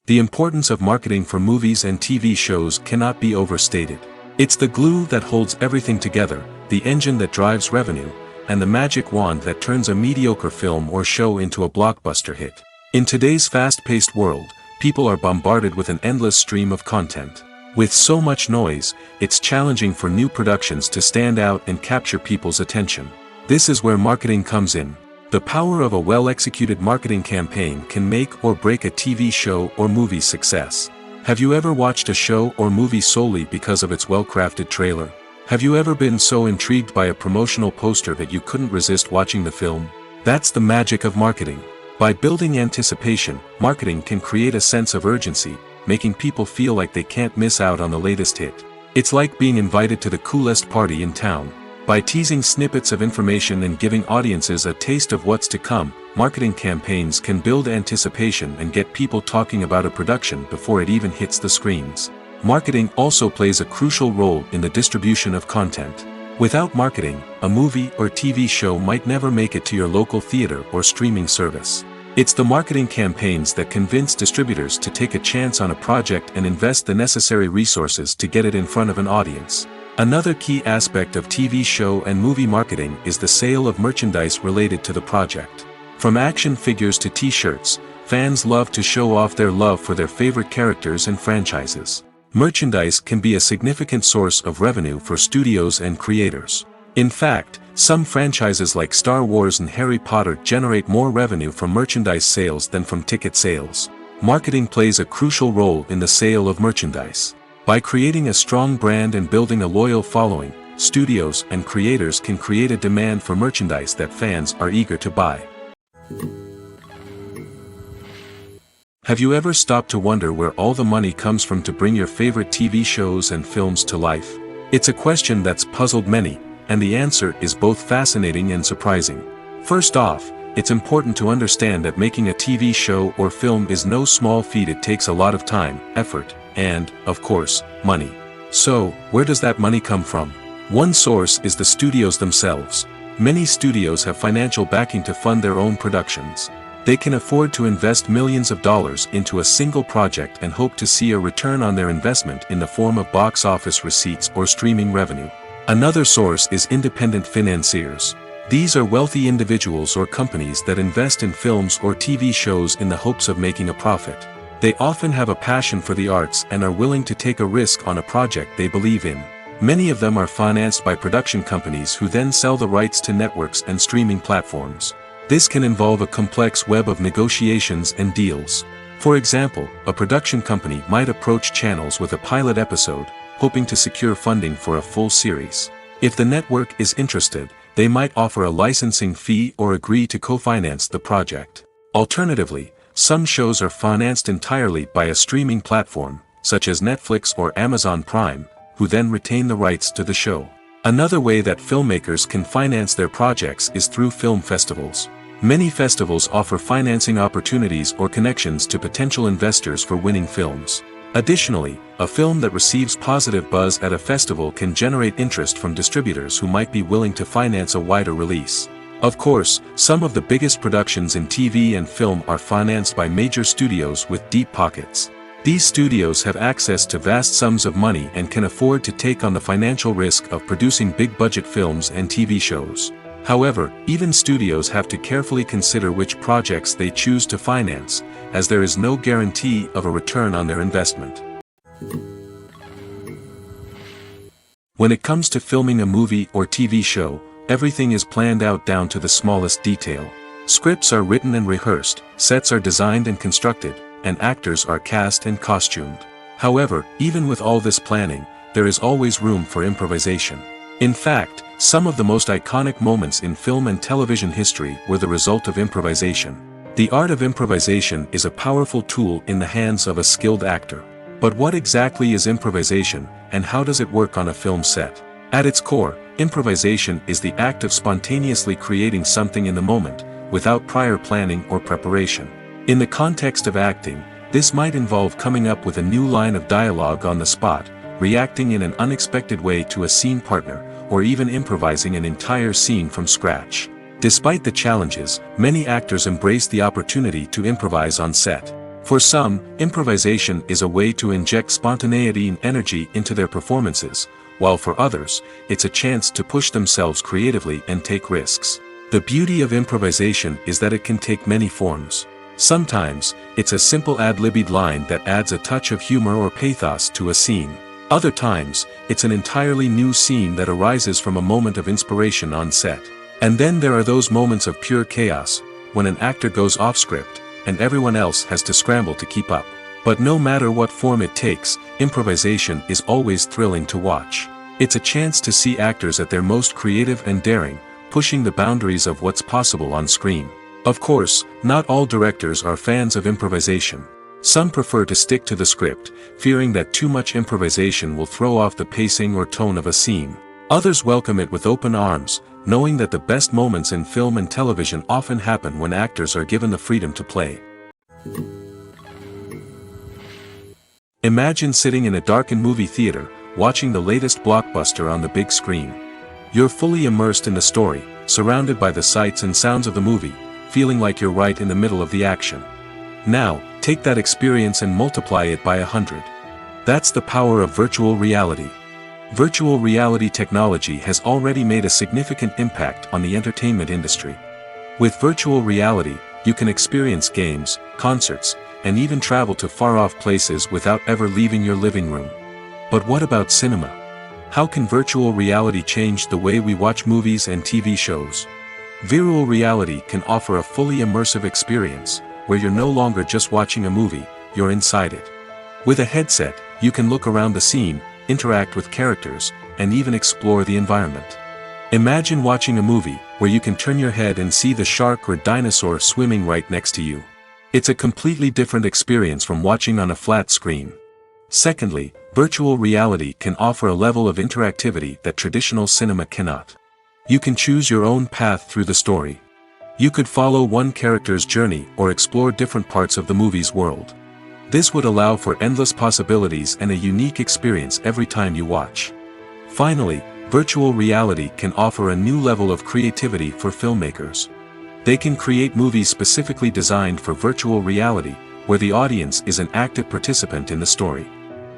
The importance of marketing for movies and TV shows cannot be overstated. It's the glue that holds everything together, the engine that drives revenue, and the magic wand that turns a mediocre film or show into a blockbuster hit. In today's fast-paced world, people are bombarded with an endless stream of content. With so much noise, it's challenging for new productions to stand out and capture people's attention. This is where marketing comes in. The power of a well-executed marketing campaign can make or break a TV show or movie's success. Have you ever watched a show or movie solely because of its well-crafted trailer? Have you ever been so intrigued by a promotional poster that you couldn't resist watching the film? That's the magic of marketing. By building anticipation, marketing can create a sense of urgency, making people feel like they can't miss out on the latest hit. It's like being invited to the coolest party in town. By teasing snippets of information and giving audiences a taste of what's to come, marketing campaigns can build anticipation and get people talking about a production before it even hits the screens. Marketing also plays a crucial role in the distribution of content. Without marketing, a movie or TV show might never make it to your local theater or streaming service. It's the marketing campaigns that convince distributors to take a chance on a project and invest the necessary resources to get it in front of an audience. Another key aspect of TV show and movie marketing is the sale of merchandise related to the project. From action figures to t-shirts, fans love to show off their love for their favorite characters and franchises. Merchandise can be a significant source of revenue for studios and creators. In fact, Some franchises like Star Wars and Harry Potter generate more revenue from merchandise sales than from ticket sales. Marketing plays a crucial role in the sale of merchandise. By creating a strong brand and building a loyal following, studios and creators can create a demand for merchandise that fans are eager to buy. Have you ever stopped to wonder where all the money comes from to bring your favorite TV shows and films to life? It's a question that's puzzled many, and the answer is both fascinating and surprising. First off, it's important to understand that making a TV show or film is no small feat. It takes a lot of time, effort, and, of course, money. So, where does that money come from? One source is the studios themselves. Many studios have financial backing to fund their own productions. They can afford to invest millions of dollars into a single project and hope to see a return on their investment in the form of box office receipts or streaming revenue. Another source is independent financiers. These are wealthy individuals or companies that invest in films or TV shows in the hopes of making a profit. They often have a passion for the arts and are willing to take a risk on a project they believe in. Many of them are financed by production companies who then sell the rights to networks and streaming platforms. This can involve a complex web of negotiations and deals. For example, a production company might approach channels with a pilot episode, hoping to secure funding for a full series. If the network is interested, they might offer a licensing fee or agree to co-finance the project. Alternatively, some shows are financed entirely by a streaming platform, such as Netflix or Amazon Prime, who then retain the rights to the show. Another way that filmmakers can finance their projects is through film festivals. Many festivals offer financing opportunities or connections to potential investors for winning films. Additionally, a film that receives positive buzz at a festival can generate interest from distributors who might be willing to finance a wider release. Of course, some of the biggest productions in TV and film are financed by major studios with deep pockets. These studios have access to vast sums of money and can afford to take on the financial risk of producing big-budget films and TV shows. However, even studios have to carefully consider which projects they choose to finance, as there is no guarantee of a return on their investment. When it comes to filming a movie or TV show, everything is planned out down to the smallest detail. Scripts are written and rehearsed, sets are designed and constructed, and actors are cast and costumed. However, even with all this planning, there is always room for improvisation. In fact, some of the most iconic moments in film and television history were the result of improvisation. The art of improvisation is a powerful tool in the hands of a skilled actor. But what exactly is improvisation, and how does it work on a film set? At its core, improvisation is the act of spontaneously creating something in the moment, without prior planning or preparation. In the context of acting, this might involve coming up with a new line of dialogue on the spot, reacting in an unexpected way to a scene partner, or even improvising an entire scene from scratch. Despite the challenges, many actors embrace the opportunity to improvise on set. For some, improvisation is a way to inject spontaneity and energy into their performances, while for others, it's a chance to push themselves creatively and take risks. The beauty of improvisation is that it can take many forms. Sometimes, it's a simple ad-libbed line that adds a touch of humor or pathos to a scene. Other times, it's an entirely new scene that arises from a moment of inspiration on set. And then there are those moments of pure chaos, when an actor goes off script, and everyone else has to scramble to keep up. But no matter what form it takes, improvisation is always thrilling to watch. It's a chance to see actors at their most creative and daring, pushing the boundaries of what's possible on screen. Of course, not all directors are fans of improvisation. Some prefer to stick to the script, fearing that too much improvisation will throw off the pacing or tone of a scene. Others welcome it with open arms, knowing that the best moments in film and television often happen when actors are given the freedom to play. Imagine sitting in a darkened movie theater, watching the latest blockbuster on the big screen. You're fully immersed in the story, surrounded by the sights and sounds of the movie, feeling like you're right in the middle of the action. Now, take that experience and multiply it by 100. That's the power of virtual reality. Virtual reality technology has already made a significant impact on the entertainment industry. With virtual reality, you can experience games, concerts, and even travel to far-off places without ever leaving your living room. But what about cinema? How can virtual reality change the way we watch movies and TV shows? Virtual reality can offer a fully immersive experience, where you're no longer just watching a movie, you're inside it. With a headset, you can look around the scene, interact with characters, and even explore the environment. Imagine watching a movie, where you can turn your head and see the shark or dinosaur swimming right next to you. It's a completely different experience from watching on a flat screen. Secondly, virtual reality can offer a level of interactivity that traditional cinema cannot. You can choose your own path through the story. You could follow one character's journey or explore different parts of the movie's world. This would allow for endless possibilities and a unique experience every time you watch. Finally, virtual reality can offer a new level of creativity for filmmakers. They can create movies specifically designed for virtual reality, where the audience is an active participant in the story.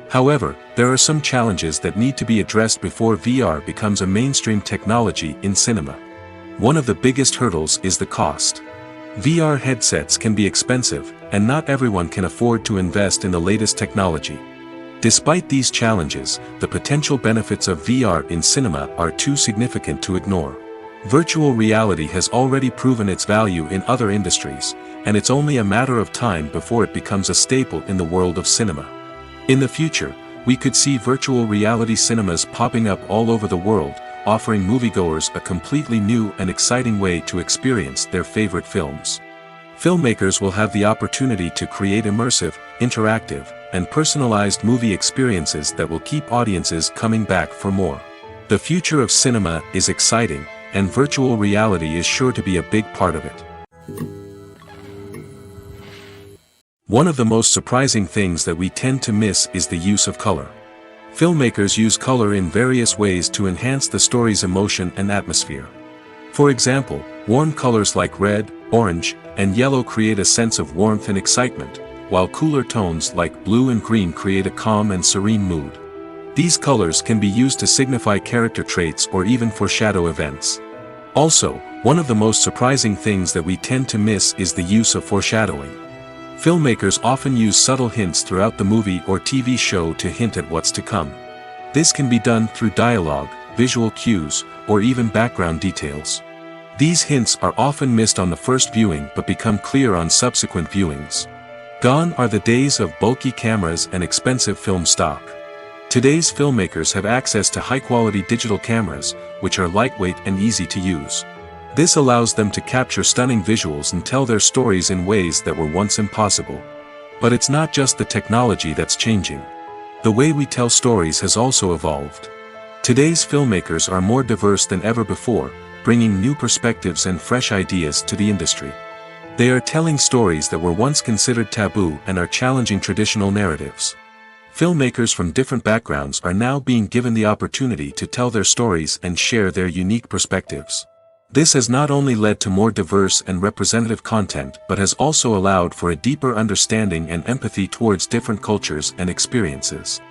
However, there are some challenges that need to be addressed before VR becomes a mainstream technology in cinema. One of the biggest hurdles is the cost. VR headsets can be expensive, and not everyone can afford to invest in the latest technology. Despite these challenges, the potential benefits of VR in cinema are too significant to ignore. Virtual reality has already proven its value in other industries, and it's only a matter of time before it becomes a staple in the world of cinema. In the future, we could see virtual reality cinemas popping up all over the world, offering moviegoers a completely new and exciting way to experience their favorite films. Filmmakers will have the opportunity to create immersive, interactive, and personalized movie experiences that will keep audiences coming back for more. The future of cinema is exciting, and virtual reality is sure to be a big part of it. One of the most surprising things that we tend to miss is the use of color. Filmmakers use color in various ways to enhance the story's emotion and atmosphere. For example, warm colors like red, orange, and yellow create a sense of warmth and excitement, while cooler tones like blue and green create a calm and serene mood. These colors can be used to signify character traits or even foreshadow events. Also, one of the most surprising things that we tend to miss is the use of foreshadowing. Filmmakers often use subtle hints throughout the movie or TV show to hint at what's to come. This can be done through dialogue, visual cues, or even background details. These hints are often missed on the first viewing but become clear on subsequent viewings. Gone are the days of bulky cameras and expensive film stock. Today's filmmakers have access to high-quality digital cameras, which are lightweight and easy to use. This allows them to capture stunning visuals and tell their stories in ways that were once impossible. But it's not just the technology that's changing. The way we tell stories has also evolved. Today's filmmakers are more diverse than ever before, bringing new perspectives and fresh ideas to the industry. They are telling stories that were once considered taboo and are challenging traditional narratives. Filmmakers from different backgrounds are now being given the opportunity to tell their stories and share their unique perspectives. This has not only led to more diverse and representative content but has also allowed for a deeper understanding and empathy towards different cultures and experiences.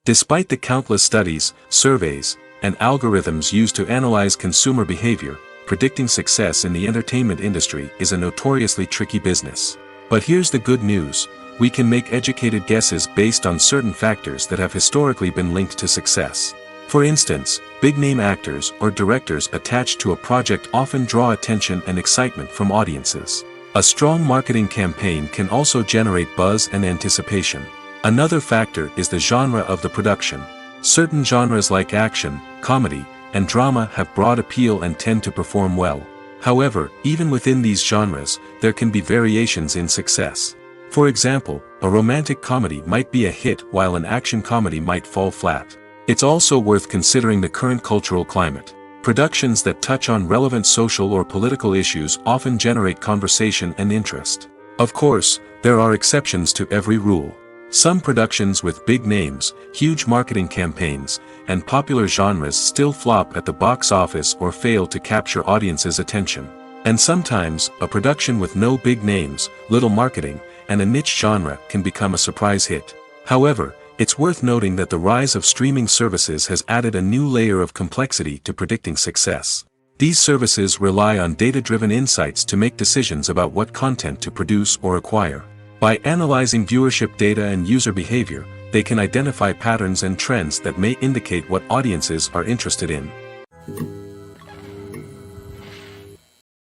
Despite the countless studies, surveys, and algorithms used to analyze consumer behavior, predicting success in the entertainment industry is a notoriously tricky business. But here's the good news: we can make educated guesses based on certain factors that have historically been linked to success. For instance, big-name actors or directors attached to a project often draw attention and excitement from audiences. A strong marketing campaign can also generate buzz and anticipation. Another factor is the genre of the production. Certain genres like action, comedy, and drama have broad appeal and tend to perform well. However, even within these genres, there can be variations in success. For example, a romantic comedy might be a hit while an action comedy might fall flat. It's also worth considering the current cultural climate. Productions that touch on relevant social or political issues often generate conversation and interest. Of course, there are exceptions to every rule. Some productions with big names, huge marketing campaigns, and popular genres still flop at the box office or fail to capture audiences' attention. And sometimes, a production with no big names, little marketing, and a niche genre can become a surprise hit. However, it's worth noting that the rise of streaming services has added a new layer of complexity to predicting success. These services rely on data-driven insights to make decisions about what content to produce or acquire. By analyzing viewership data and user behavior, they can identify patterns and trends that may indicate what audiences are interested in.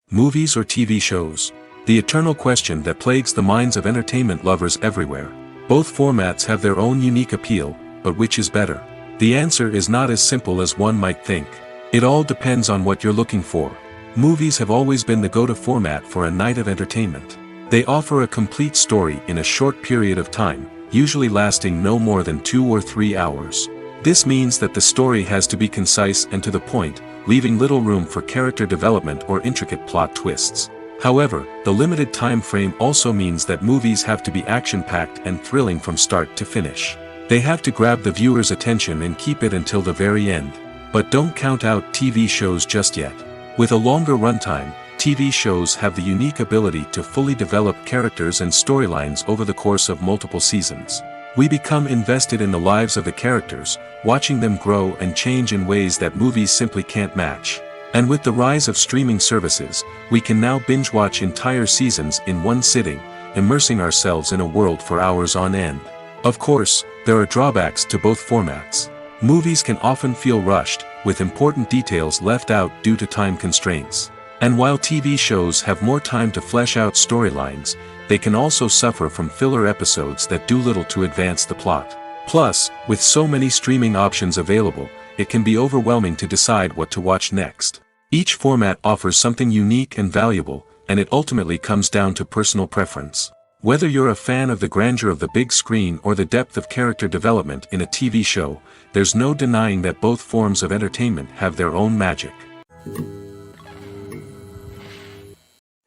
Movies or TV shows? The eternal question that plagues the minds of entertainment lovers everywhere. Both formats have their own unique appeal, but which is better? The answer is not as simple as one might think. It all depends on what you're looking for. Movies have always been the go-to format for a night of entertainment. They offer a complete story in a short period of time, usually lasting no more than 2 or 3 hours. This means that the story has to be concise and to the point, leaving little room for character development or intricate plot twists. However, the limited time frame also means that movies have to be action-packed and thrilling from start to finish. They have to grab the viewer's attention and keep it until the very end. But don't count out TV shows just yet. With a longer runtime, TV shows have the unique ability to fully develop characters and storylines over the course of multiple seasons. We become invested in the lives of the characters, watching them grow and change in ways that movies simply can't match. And with the rise of streaming services, we can now binge-watch entire seasons in one sitting, immersing ourselves in a world for hours on end. Of course, there are drawbacks to both formats. Movies can often feel rushed, with important details left out due to time constraints. And while TV shows have more time to flesh out storylines, they can also suffer from filler episodes that do little to advance the plot. Plus, with so many streaming options available, it can be overwhelming to decide what to watch next. Each format offers something unique and valuable, and it ultimately comes down to personal preference. Whether you're a fan of the grandeur of the big screen or the depth of character development in a TV show, there's no denying that both forms of entertainment have their own magic.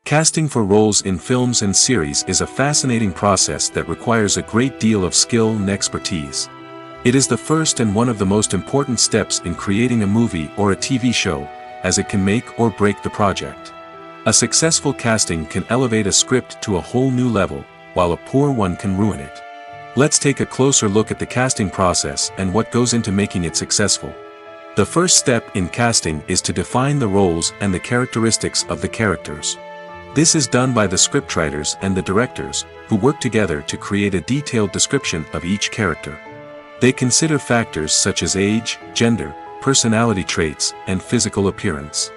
Casting for roles in films and series is a fascinating process that requires a great deal of skill and expertise. It is the first and one of the most important steps in creating a movie or a TV show, as it can make or break the project. A successful casting can elevate a script to a whole new level, while a poor one can ruin it. Let's take a closer look at the casting process and what goes into making it successful. The first step in casting is to define the roles and the characteristics of the characters. This is done by the scriptwriters and the directors, who work together to create a detailed description of each character. They consider factors such as age, gender, personality traits, and physical appearance.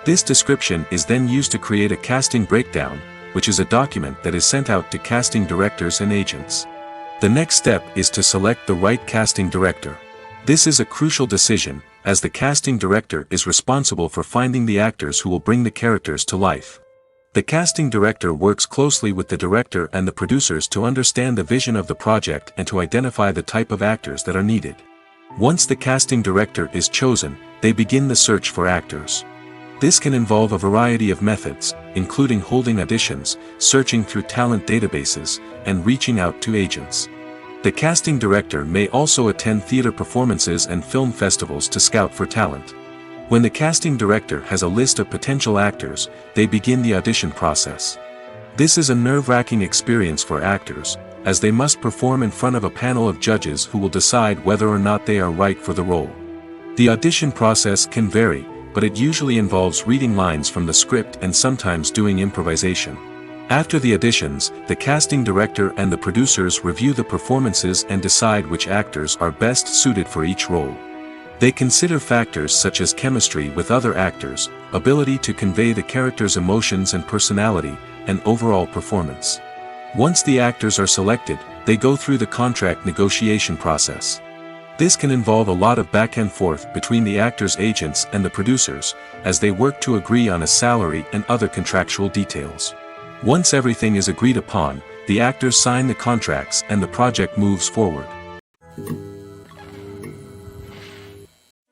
This description is then used to create a casting breakdown, which is a document that is sent out to casting directors and agents. The next step is to select the right casting director. This is a crucial decision, as the casting director is responsible for finding the actors who will bring the characters to life. The casting director works closely with the director and the producers to understand the vision of the project and to identify the type of actors that are needed. Once the casting director is chosen, they begin the search for actors. This can involve a variety of methods, including holding auditions, searching through talent databases, and reaching out to agents. The casting director may also attend theater performances and film festivals to scout for talent. When the casting director has a list of potential actors, they begin the audition process. This is a nerve-wracking experience for actors, as they must perform in front of a panel of judges who will decide whether or not they are right for the role. The audition process can vary, but it usually involves reading lines from the script and sometimes doing improvisation. After the auditions, the casting director and the producers review the performances and decide which actors are best suited for each role. They consider factors such as chemistry with other actors, ability to convey the character's emotions and personality, and overall performance. Once the actors are selected, they go through the contract negotiation process. This can involve a lot of back and forth between the actors' agents and the producers, as they work to agree on a salary and other contractual details. Once everything is agreed upon, the actors sign the contracts and the project moves forward.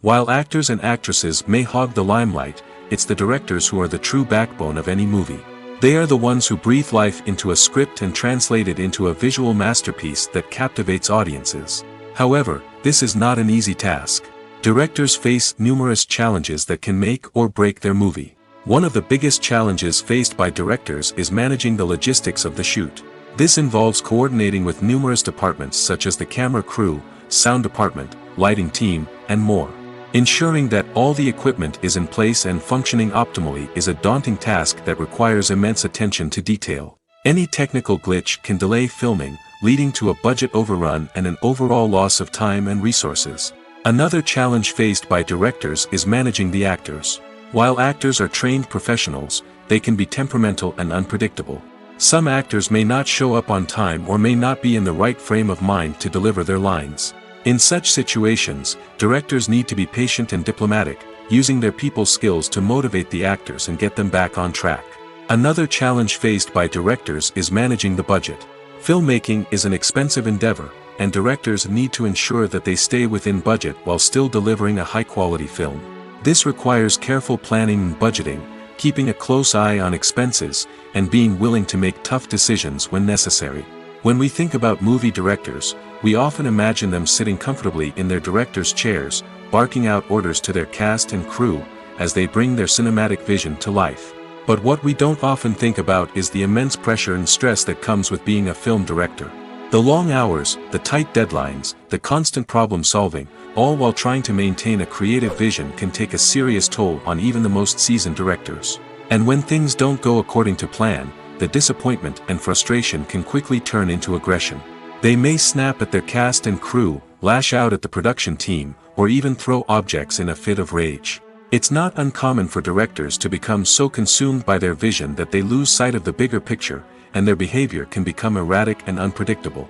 While actors and actresses may hog the limelight, it's the directors who are the true backbone of any movie. They are the ones who breathe life into a script and translate it into a visual masterpiece that captivates audiences. However, this is not an easy task. Directors face numerous challenges that can make or break their movie. One of the biggest challenges faced by directors is managing the logistics of the shoot. This involves coordinating with numerous departments such as the camera crew, sound department, lighting team, and more. Ensuring that all the equipment is in place and functioning optimally is a daunting task that requires immense attention to detail. Any technical glitch can delay filming, leading to a budget overrun and an overall loss of time and resources. Another challenge faced by directors is managing the actors. While actors are trained professionals, they can be temperamental and unpredictable. Some actors may not show up on time or may not be in the right frame of mind to deliver their lines. In such situations, directors need to be patient and diplomatic, using their people skills to motivate the actors and get them back on track. Another challenge faced by directors is managing the budget. Filmmaking is an expensive endeavor, and directors need to ensure that they stay within budget while still delivering a high-quality film. This requires careful planning and budgeting, keeping a close eye on expenses, and being willing to make tough decisions when necessary. When we think about movie directors, we often imagine them sitting comfortably in their director's chairs, barking out orders to their cast and crew, as they bring their cinematic vision to life. But what we don't often think about is the immense pressure and stress that comes with being a film director. The long hours, the tight deadlines, the constant problem solving, all while trying to maintain a creative vision can take a serious toll on even the most seasoned directors. And when things don't go according to plan, the disappointment and frustration can quickly turn into aggression. They may snap at their cast and crew, lash out at the production team, or even throw objects in a fit of rage. It's not uncommon for directors to become so consumed by their vision that they lose sight of the bigger picture, and their behavior can become erratic and unpredictable.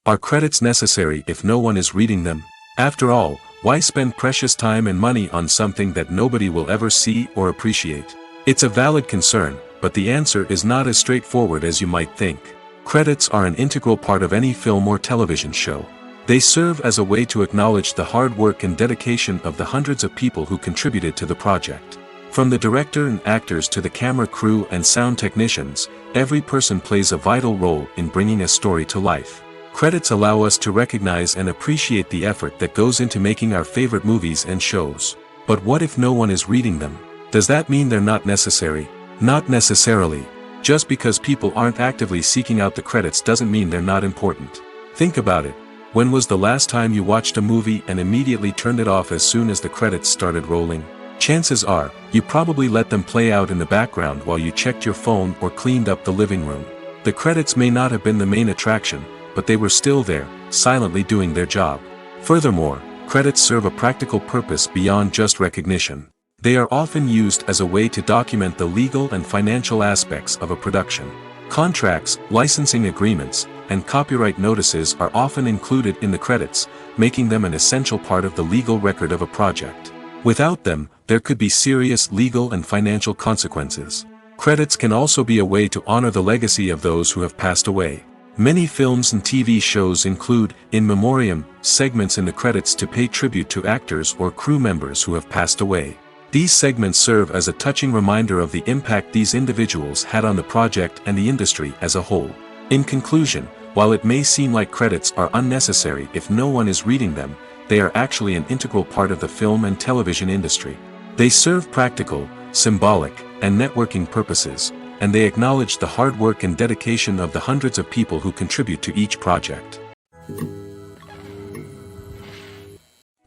Are credits necessary if no one is reading them? After all, why spend precious time and money on something that nobody will ever see or appreciate? It's a valid concern, but the answer is not as straightforward as you might think. Credits are an integral part of any film or television show. They serve as a way to acknowledge the hard work and dedication of the hundreds of people who contributed to the project. From the director and actors to the camera crew and sound technicians, every person plays a vital role in bringing a story to life. Credits allow us to recognize and appreciate the effort that goes into making our favorite movies and shows. But what if no one is reading them? Does that mean they're not necessary? Not necessarily. Just because people aren't actively seeking out the credits doesn't mean they're not important. Think about it. When was the last time you watched a movie and immediately turned it off as soon as the credits started rolling? Chances are, you probably let them play out in the background while you checked your phone or cleaned up the living room. The credits may not have been the main attraction, but they were still there, silently doing their job. Furthermore, credits serve a practical purpose beyond just recognition. They are often used as a way to document the legal and financial aspects of a production. Contracts, licensing agreements, and copyright notices are often included in the credits, making them an essential part of the legal record of a project. Without them, there could be serious legal and financial consequences. Credits can also be a way to honor the legacy of those who have passed away. Many films and TV shows include, in memoriam, segments in the credits to pay tribute to actors or crew members who have passed away. These segments serve as a touching reminder of the impact these individuals had on the project and the industry as a whole. In conclusion, while it may seem like credits are unnecessary if no one is reading them, they are actually an integral part of the film and television industry. They serve practical, symbolic, and networking purposes, and they acknowledge the hard work and dedication of the hundreds of people who contribute to each project.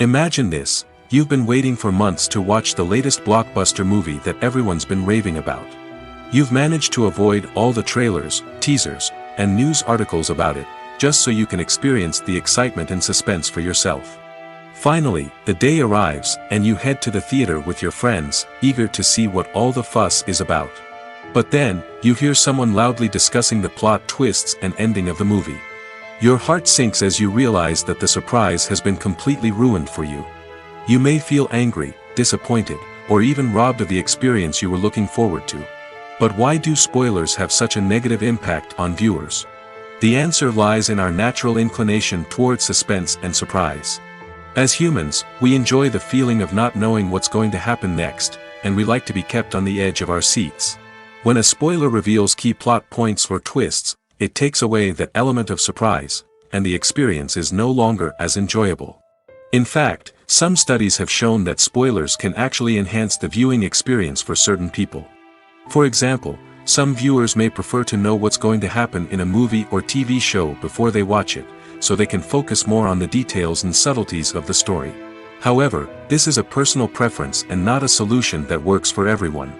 Imagine this: you've been waiting for months to watch the latest blockbuster movie that everyone's been raving about. You've managed to avoid all the trailers, teasers, and news articles about it, just so you can experience the excitement and suspense for yourself. Finally, the day arrives, and you head to the theater with your friends, eager to see what all the fuss is about. But then, you hear someone loudly discussing the plot twists and ending of the movie. Your heart sinks as you realize that the surprise has been completely ruined for you. You may feel angry, disappointed, or even robbed of the experience you were looking forward to. But why do spoilers have such a negative impact on viewers? The answer lies in our natural inclination toward suspense and surprise. As humans, we enjoy the feeling of not knowing what's going to happen next, and we like to be kept on the edge of our seats. When a spoiler reveals key plot points or twists, it takes away that element of surprise, and the experience is no longer as enjoyable. In fact, some studies have shown that spoilers can actually enhance the viewing experience for certain people. For example, some viewers may prefer to know what's going to happen in a movie or TV show before they watch it, so they can focus more on the details and subtleties of the story. However, this is a personal preference and not a solution that works for everyone.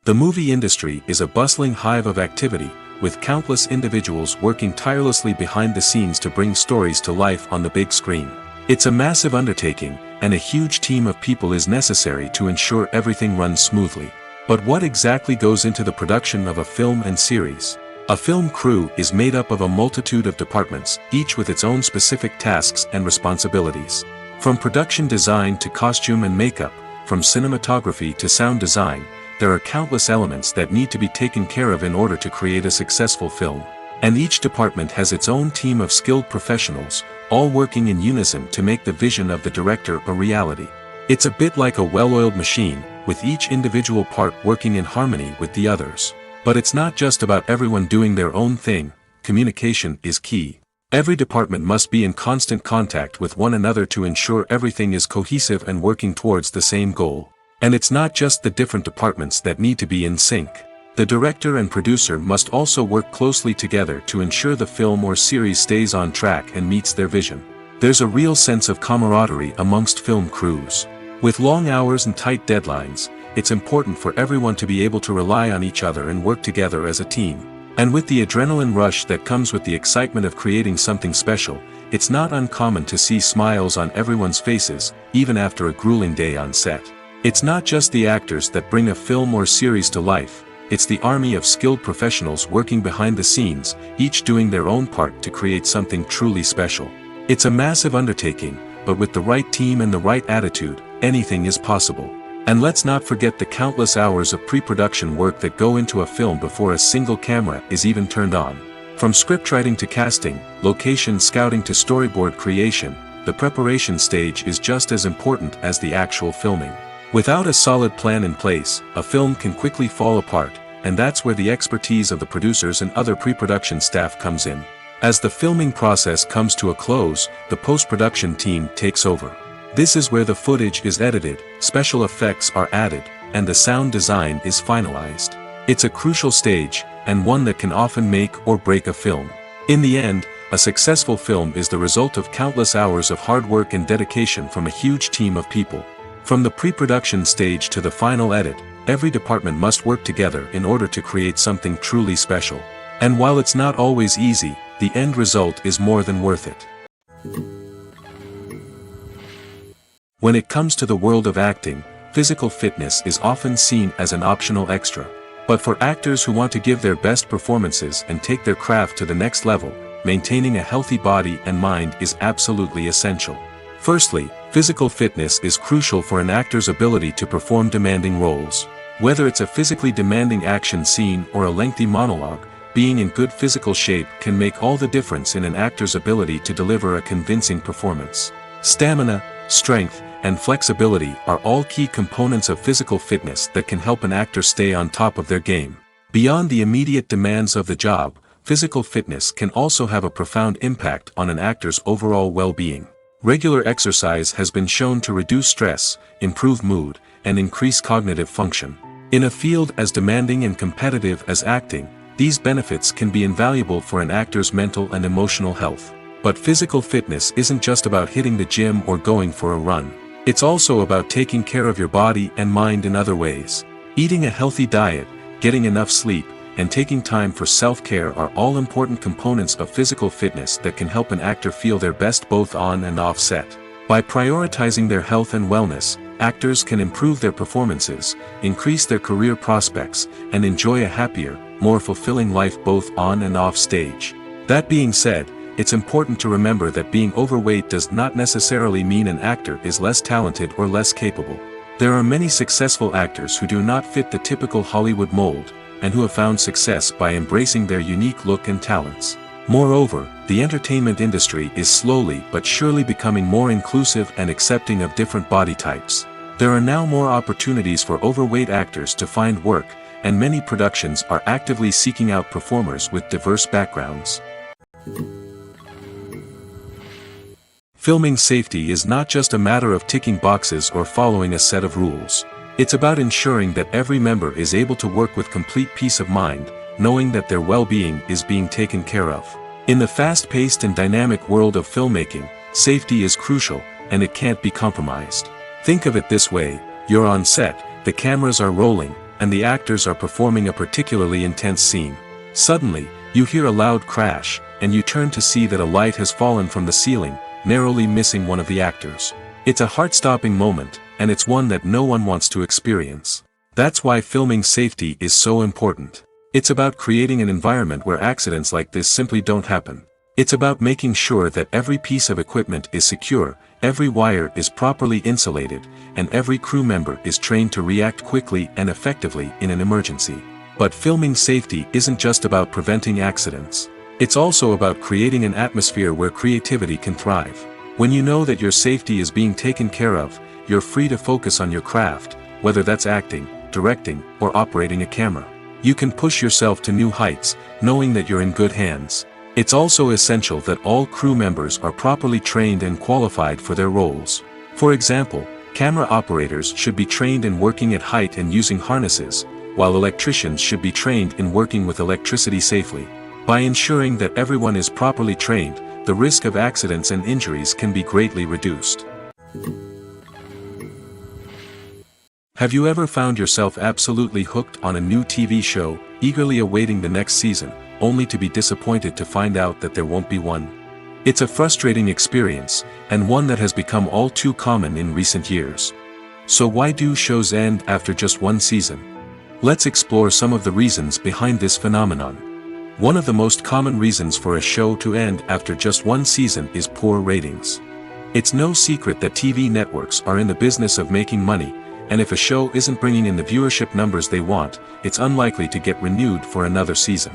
The movie industry is a bustling hive of activity, with countless individuals working tirelessly behind the scenes to bring stories to life on the big screen. It's a massive undertaking, and a huge team of people is necessary to ensure everything runs smoothly. But what exactly goes into the production of a film and series? A film crew is made up of a multitude of departments, each with its own specific tasks and responsibilities. From production design to costume and makeup, from cinematography to sound design, there are countless elements that need to be taken care of in order to create a successful film. And each department has its own team of skilled professionals, all working in unison to make the vision of the director a reality. It's a bit like a well-oiled machine, with each individual part working in harmony with the others. But it's not just about everyone doing their own thing. Communication is key. Every department must be in constant contact with one another to ensure everything is cohesive and working towards the same goal. And it's not just the different departments that need to be in sync. The director and producer must also work closely together to ensure the film or series stays on track and meets their vision. There's a real sense of camaraderie amongst film crews. With long hours and tight deadlines, it's important for everyone to be able to rely on each other and work together as a team. And with the adrenaline rush that comes with the excitement of creating something special, it's not uncommon to see smiles on everyone's faces, even after a grueling day on set. It's not just the actors that bring a film or series to life, it's the army of skilled professionals working behind the scenes, each doing their own part to create something truly special. It's a massive undertaking, but with the right team and the right attitude, anything is possible. And let's not forget the countless hours of pre-production work that go into a film before a single camera is even turned on. From scriptwriting to casting, location scouting to storyboard creation, the preparation stage is just as important as the actual filming. Without a solid plan in place, a film can quickly fall apart, and that's where the expertise of the producers and other pre-production staff comes in. As the filming process comes to a close, the post-production team takes over. This is where the footage is edited, special effects are added, and the sound design is finalized. It's a crucial stage, and one that can often make or break a film. In the end, a successful film is the result of countless hours of hard work and dedication from a huge team of people. From the pre-production stage to the final edit, every department must work together in order to create something truly special. And while it's not always easy, the end result is more than worth it. When it comes to the world of acting, physical fitness is often seen as an optional extra. But for actors who want to give their best performances and take their craft to the next level, maintaining a healthy body and mind is absolutely essential. Firstly, physical fitness is crucial for an actor's ability to perform demanding roles. Whether it's a physically demanding action scene or a lengthy monologue, being in good physical shape can make all the difference in an actor's ability to deliver a convincing performance. Stamina, strength, and flexibility are all key components of physical fitness that can help an actor stay on top of their game. Beyond the immediate demands of the job, physical fitness can also have a profound impact on an actor's overall well-being. Regular exercise has been shown to reduce stress, improve mood, and increase cognitive function. In a field as demanding and competitive as acting, these benefits can be invaluable for an actor's mental and emotional health. But physical fitness isn't just about hitting the gym or going for a run. It's also about taking care of your body and mind in other ways. Eating a healthy diet, getting enough sleep, and taking time for self-care are all important components of physical fitness that can help an actor feel their best both on and off set. By prioritizing their health and wellness, actors can improve their performances, increase their career prospects, and enjoy a happier, more fulfilling life both on and off stage. That being said, it's important to remember that being overweight does not necessarily mean an actor is less talented or less capable. There are many successful actors who do not fit the typical Hollywood mold, and who have found success by embracing their unique look and talents. Moreover, the entertainment industry is slowly but surely becoming more inclusive and accepting of different body types. There are now more opportunities for overweight actors to find work, and many productions are actively seeking out performers with diverse backgrounds. Filming safety is not just a matter of ticking boxes or following a set of rules. It's about ensuring that every member is able to work with complete peace of mind, knowing that their well-being is being taken care of. In the fast-paced and dynamic world of filmmaking, safety is crucial, and it can't be compromised. Think of it this way: you're on set, the cameras are rolling, and the actors are performing a particularly intense scene. Suddenly, you hear a loud crash, and you turn to see that a light has fallen from the ceiling, narrowly missing one of the actors. It's a heart-stopping moment, and it's one that no one wants to experience. That's why filming safety is so important. It's about creating an environment where accidents like this simply don't happen. It's about making sure that every piece of equipment is secure, every wire is properly insulated, and every crew member is trained to react quickly and effectively in an emergency. But filming safety isn't just about preventing accidents. It's also about creating an atmosphere where creativity can thrive. When you know that your safety is being taken care of, you're free to focus on your craft, whether that's acting, directing, or operating a camera. You can push yourself to new heights, knowing that you're in good hands. It's also essential that all crew members are properly trained and qualified for their roles. For example, camera operators should be trained in working at height and using harnesses, while electricians should be trained in working with electricity safely. By ensuring that everyone is properly trained, the risk of accidents and injuries can be greatly reduced. Have you ever found yourself absolutely hooked on a new TV show, eagerly awaiting the next season, only to be disappointed to find out that there won't be one? It's a frustrating experience, and one that has become all too common in recent years. So why do shows end after just one season? Let's explore some of the reasons behind this phenomenon. One of the most common reasons for a show to end after just one season is poor ratings. It's no secret that TV networks are in the business of making money, and if a show isn't bringing in the viewership numbers they want, it's unlikely to get renewed for another season.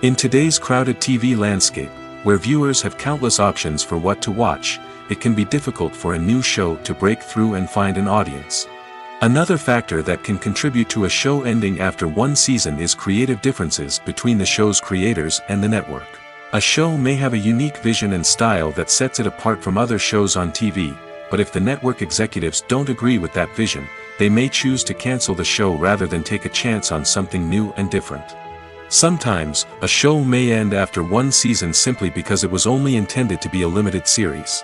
In today's crowded TV landscape, where viewers have countless options for what to watch, it can be difficult for a new show to break through and find an audience. Another factor that can contribute to a show ending after one season is creative differences between the show's creators and the network. A show may have a unique vision and style that sets it apart from other shows on TV, but if the network executives don't agree with that vision, they may choose to cancel the show rather than take a chance on something new and different. Sometimes, a show may end after one season simply because it was only intended to be a limited series.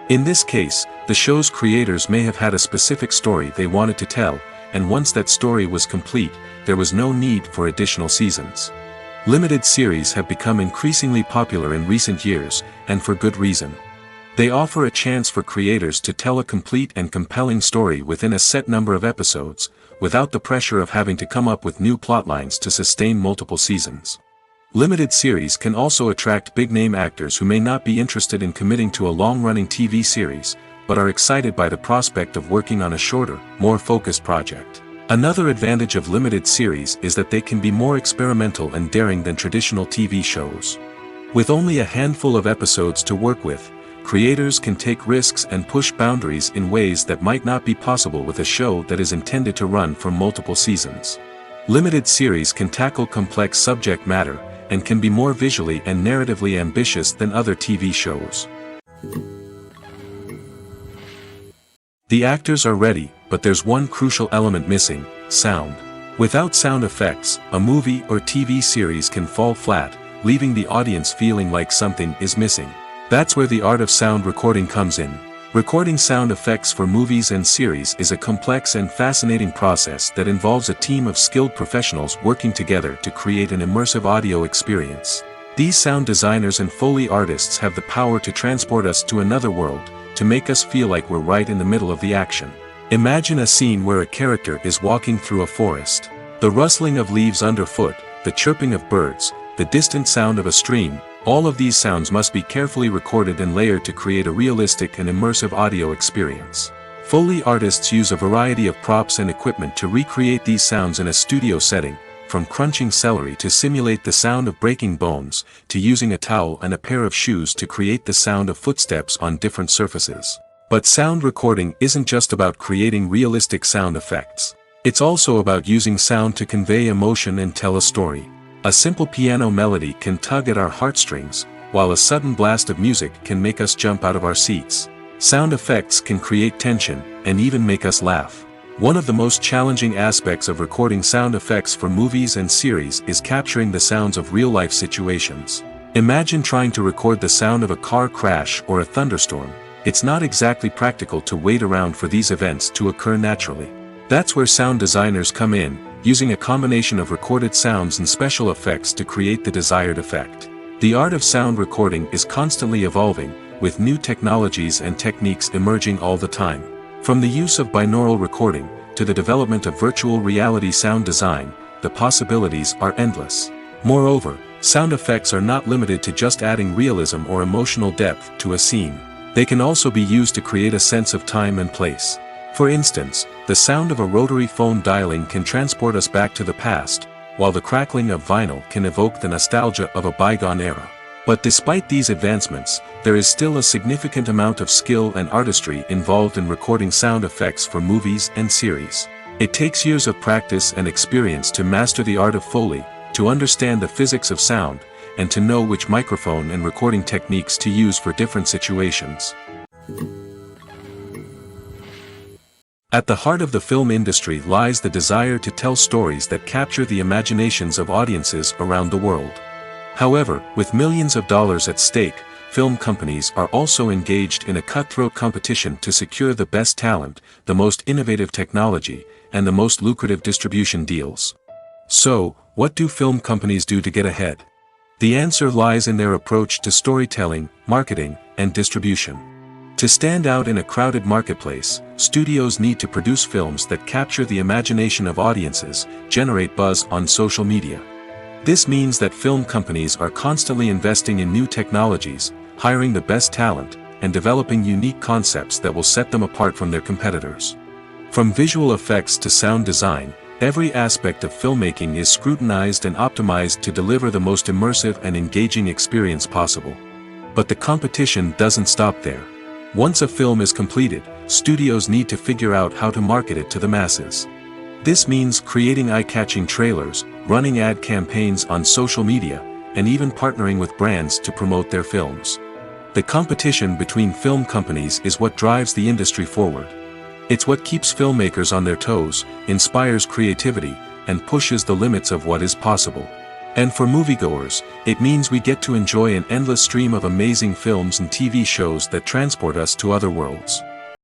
In this case, the show's creators may have had a specific story they wanted to tell, and once that story was complete, there was no need for additional seasons. Limited series have become increasingly popular in recent years, and for good reason. They offer a chance for creators to tell a complete and compelling story within a set number of episodes, without the pressure of having to come up with new plotlines to sustain multiple seasons. Limited series can also attract big-name actors who may not be interested in committing to a long-running TV series, but are excited by the prospect of working on a shorter, more focused project. Another advantage of limited series is that they can be more experimental and daring than traditional TV shows. With only a handful of episodes to work with, creators can take risks and push boundaries in ways that might not be possible with a show that is intended to run for multiple seasons. Limited series can tackle complex subject matter, and can be more visually and narratively ambitious than other TV shows. The actors are ready, but there's one crucial element missing: sound. Without sound effects, a movie or TV series can fall flat, leaving the audience feeling like something is missing. That's where the art of sound recording comes in. Recording sound effects for movies and series is a complex and fascinating process that involves a team of skilled professionals working together to create an immersive audio experience. These sound designers and Foley artists have the power to transport us to another world, to make us feel like we're right in the middle of the action. Imagine a scene where a character is walking through a forest. The rustling of leaves underfoot, the chirping of birds, the distant sound of a stream, all of these sounds must be carefully recorded and layered to create a realistic and immersive audio experience. Foley artists use a variety of props and equipment to recreate these sounds in a studio setting, from crunching celery to simulate the sound of breaking bones, to using a towel and a pair of shoes to create the sound of footsteps on different surfaces. But sound recording isn't just about creating realistic sound effects. It's also about using sound to convey emotion and tell a story. A simple piano melody can tug at our heartstrings, while a sudden blast of music can make us jump out of our seats. Sound effects can create tension, and even make us laugh. One of the most challenging aspects of recording sound effects for movies and series is capturing the sounds of real-life situations. Imagine trying to record the sound of a car crash or a thunderstorm. It's not exactly practical to wait around for these events to occur naturally. That's where sound designers come in, using a combination of recorded sounds and special effects to create the desired effect. The art of sound recording is constantly evolving, with new technologies and techniques emerging all the time. From the use of binaural recording, to the development of virtual reality sound design, the possibilities are endless. Moreover, sound effects are not limited to just adding realism or emotional depth to a scene. They can also be used to create a sense of time and place. For instance, the sound of a rotary phone dialing can transport us back to the past, while the crackling of vinyl can evoke the nostalgia of a bygone era. But despite these advancements, there is still a significant amount of skill and artistry involved in recording sound effects for movies and series. It takes years of practice and experience to master the art of Foley, to understand the physics of sound, and to know which microphone and recording techniques to use for different situations. At the heart of the film industry lies the desire to tell stories that capture the imaginations of audiences around the world. However, with millions of dollars at stake, film companies are also engaged in a cutthroat competition to secure the best talent, the most innovative technology, and the most lucrative distribution deals. So, what do film companies do to get ahead? The answer lies in their approach to storytelling, marketing, and distribution. To stand out in a crowded marketplace, studios need to produce films that capture the imagination of audiences, generate buzz on social media. This means that film companies are constantly investing in new technologies, hiring the best talent, and developing unique concepts that will set them apart from their competitors. From visual effects to sound design, every aspect of filmmaking is scrutinized and optimized to deliver the most immersive and engaging experience possible. But the competition doesn't stop there. Once a film is completed, studios need to figure out how to market it to the masses. This means creating eye-catching trailers, running ad campaigns on social media, and even partnering with brands to promote their films. The competition between film companies is what drives the industry forward. It's what keeps filmmakers on their toes, inspires creativity, and pushes the limits of what is possible. And for moviegoers, it means we get to enjoy an endless stream of amazing films and TV shows that transport us to other worlds.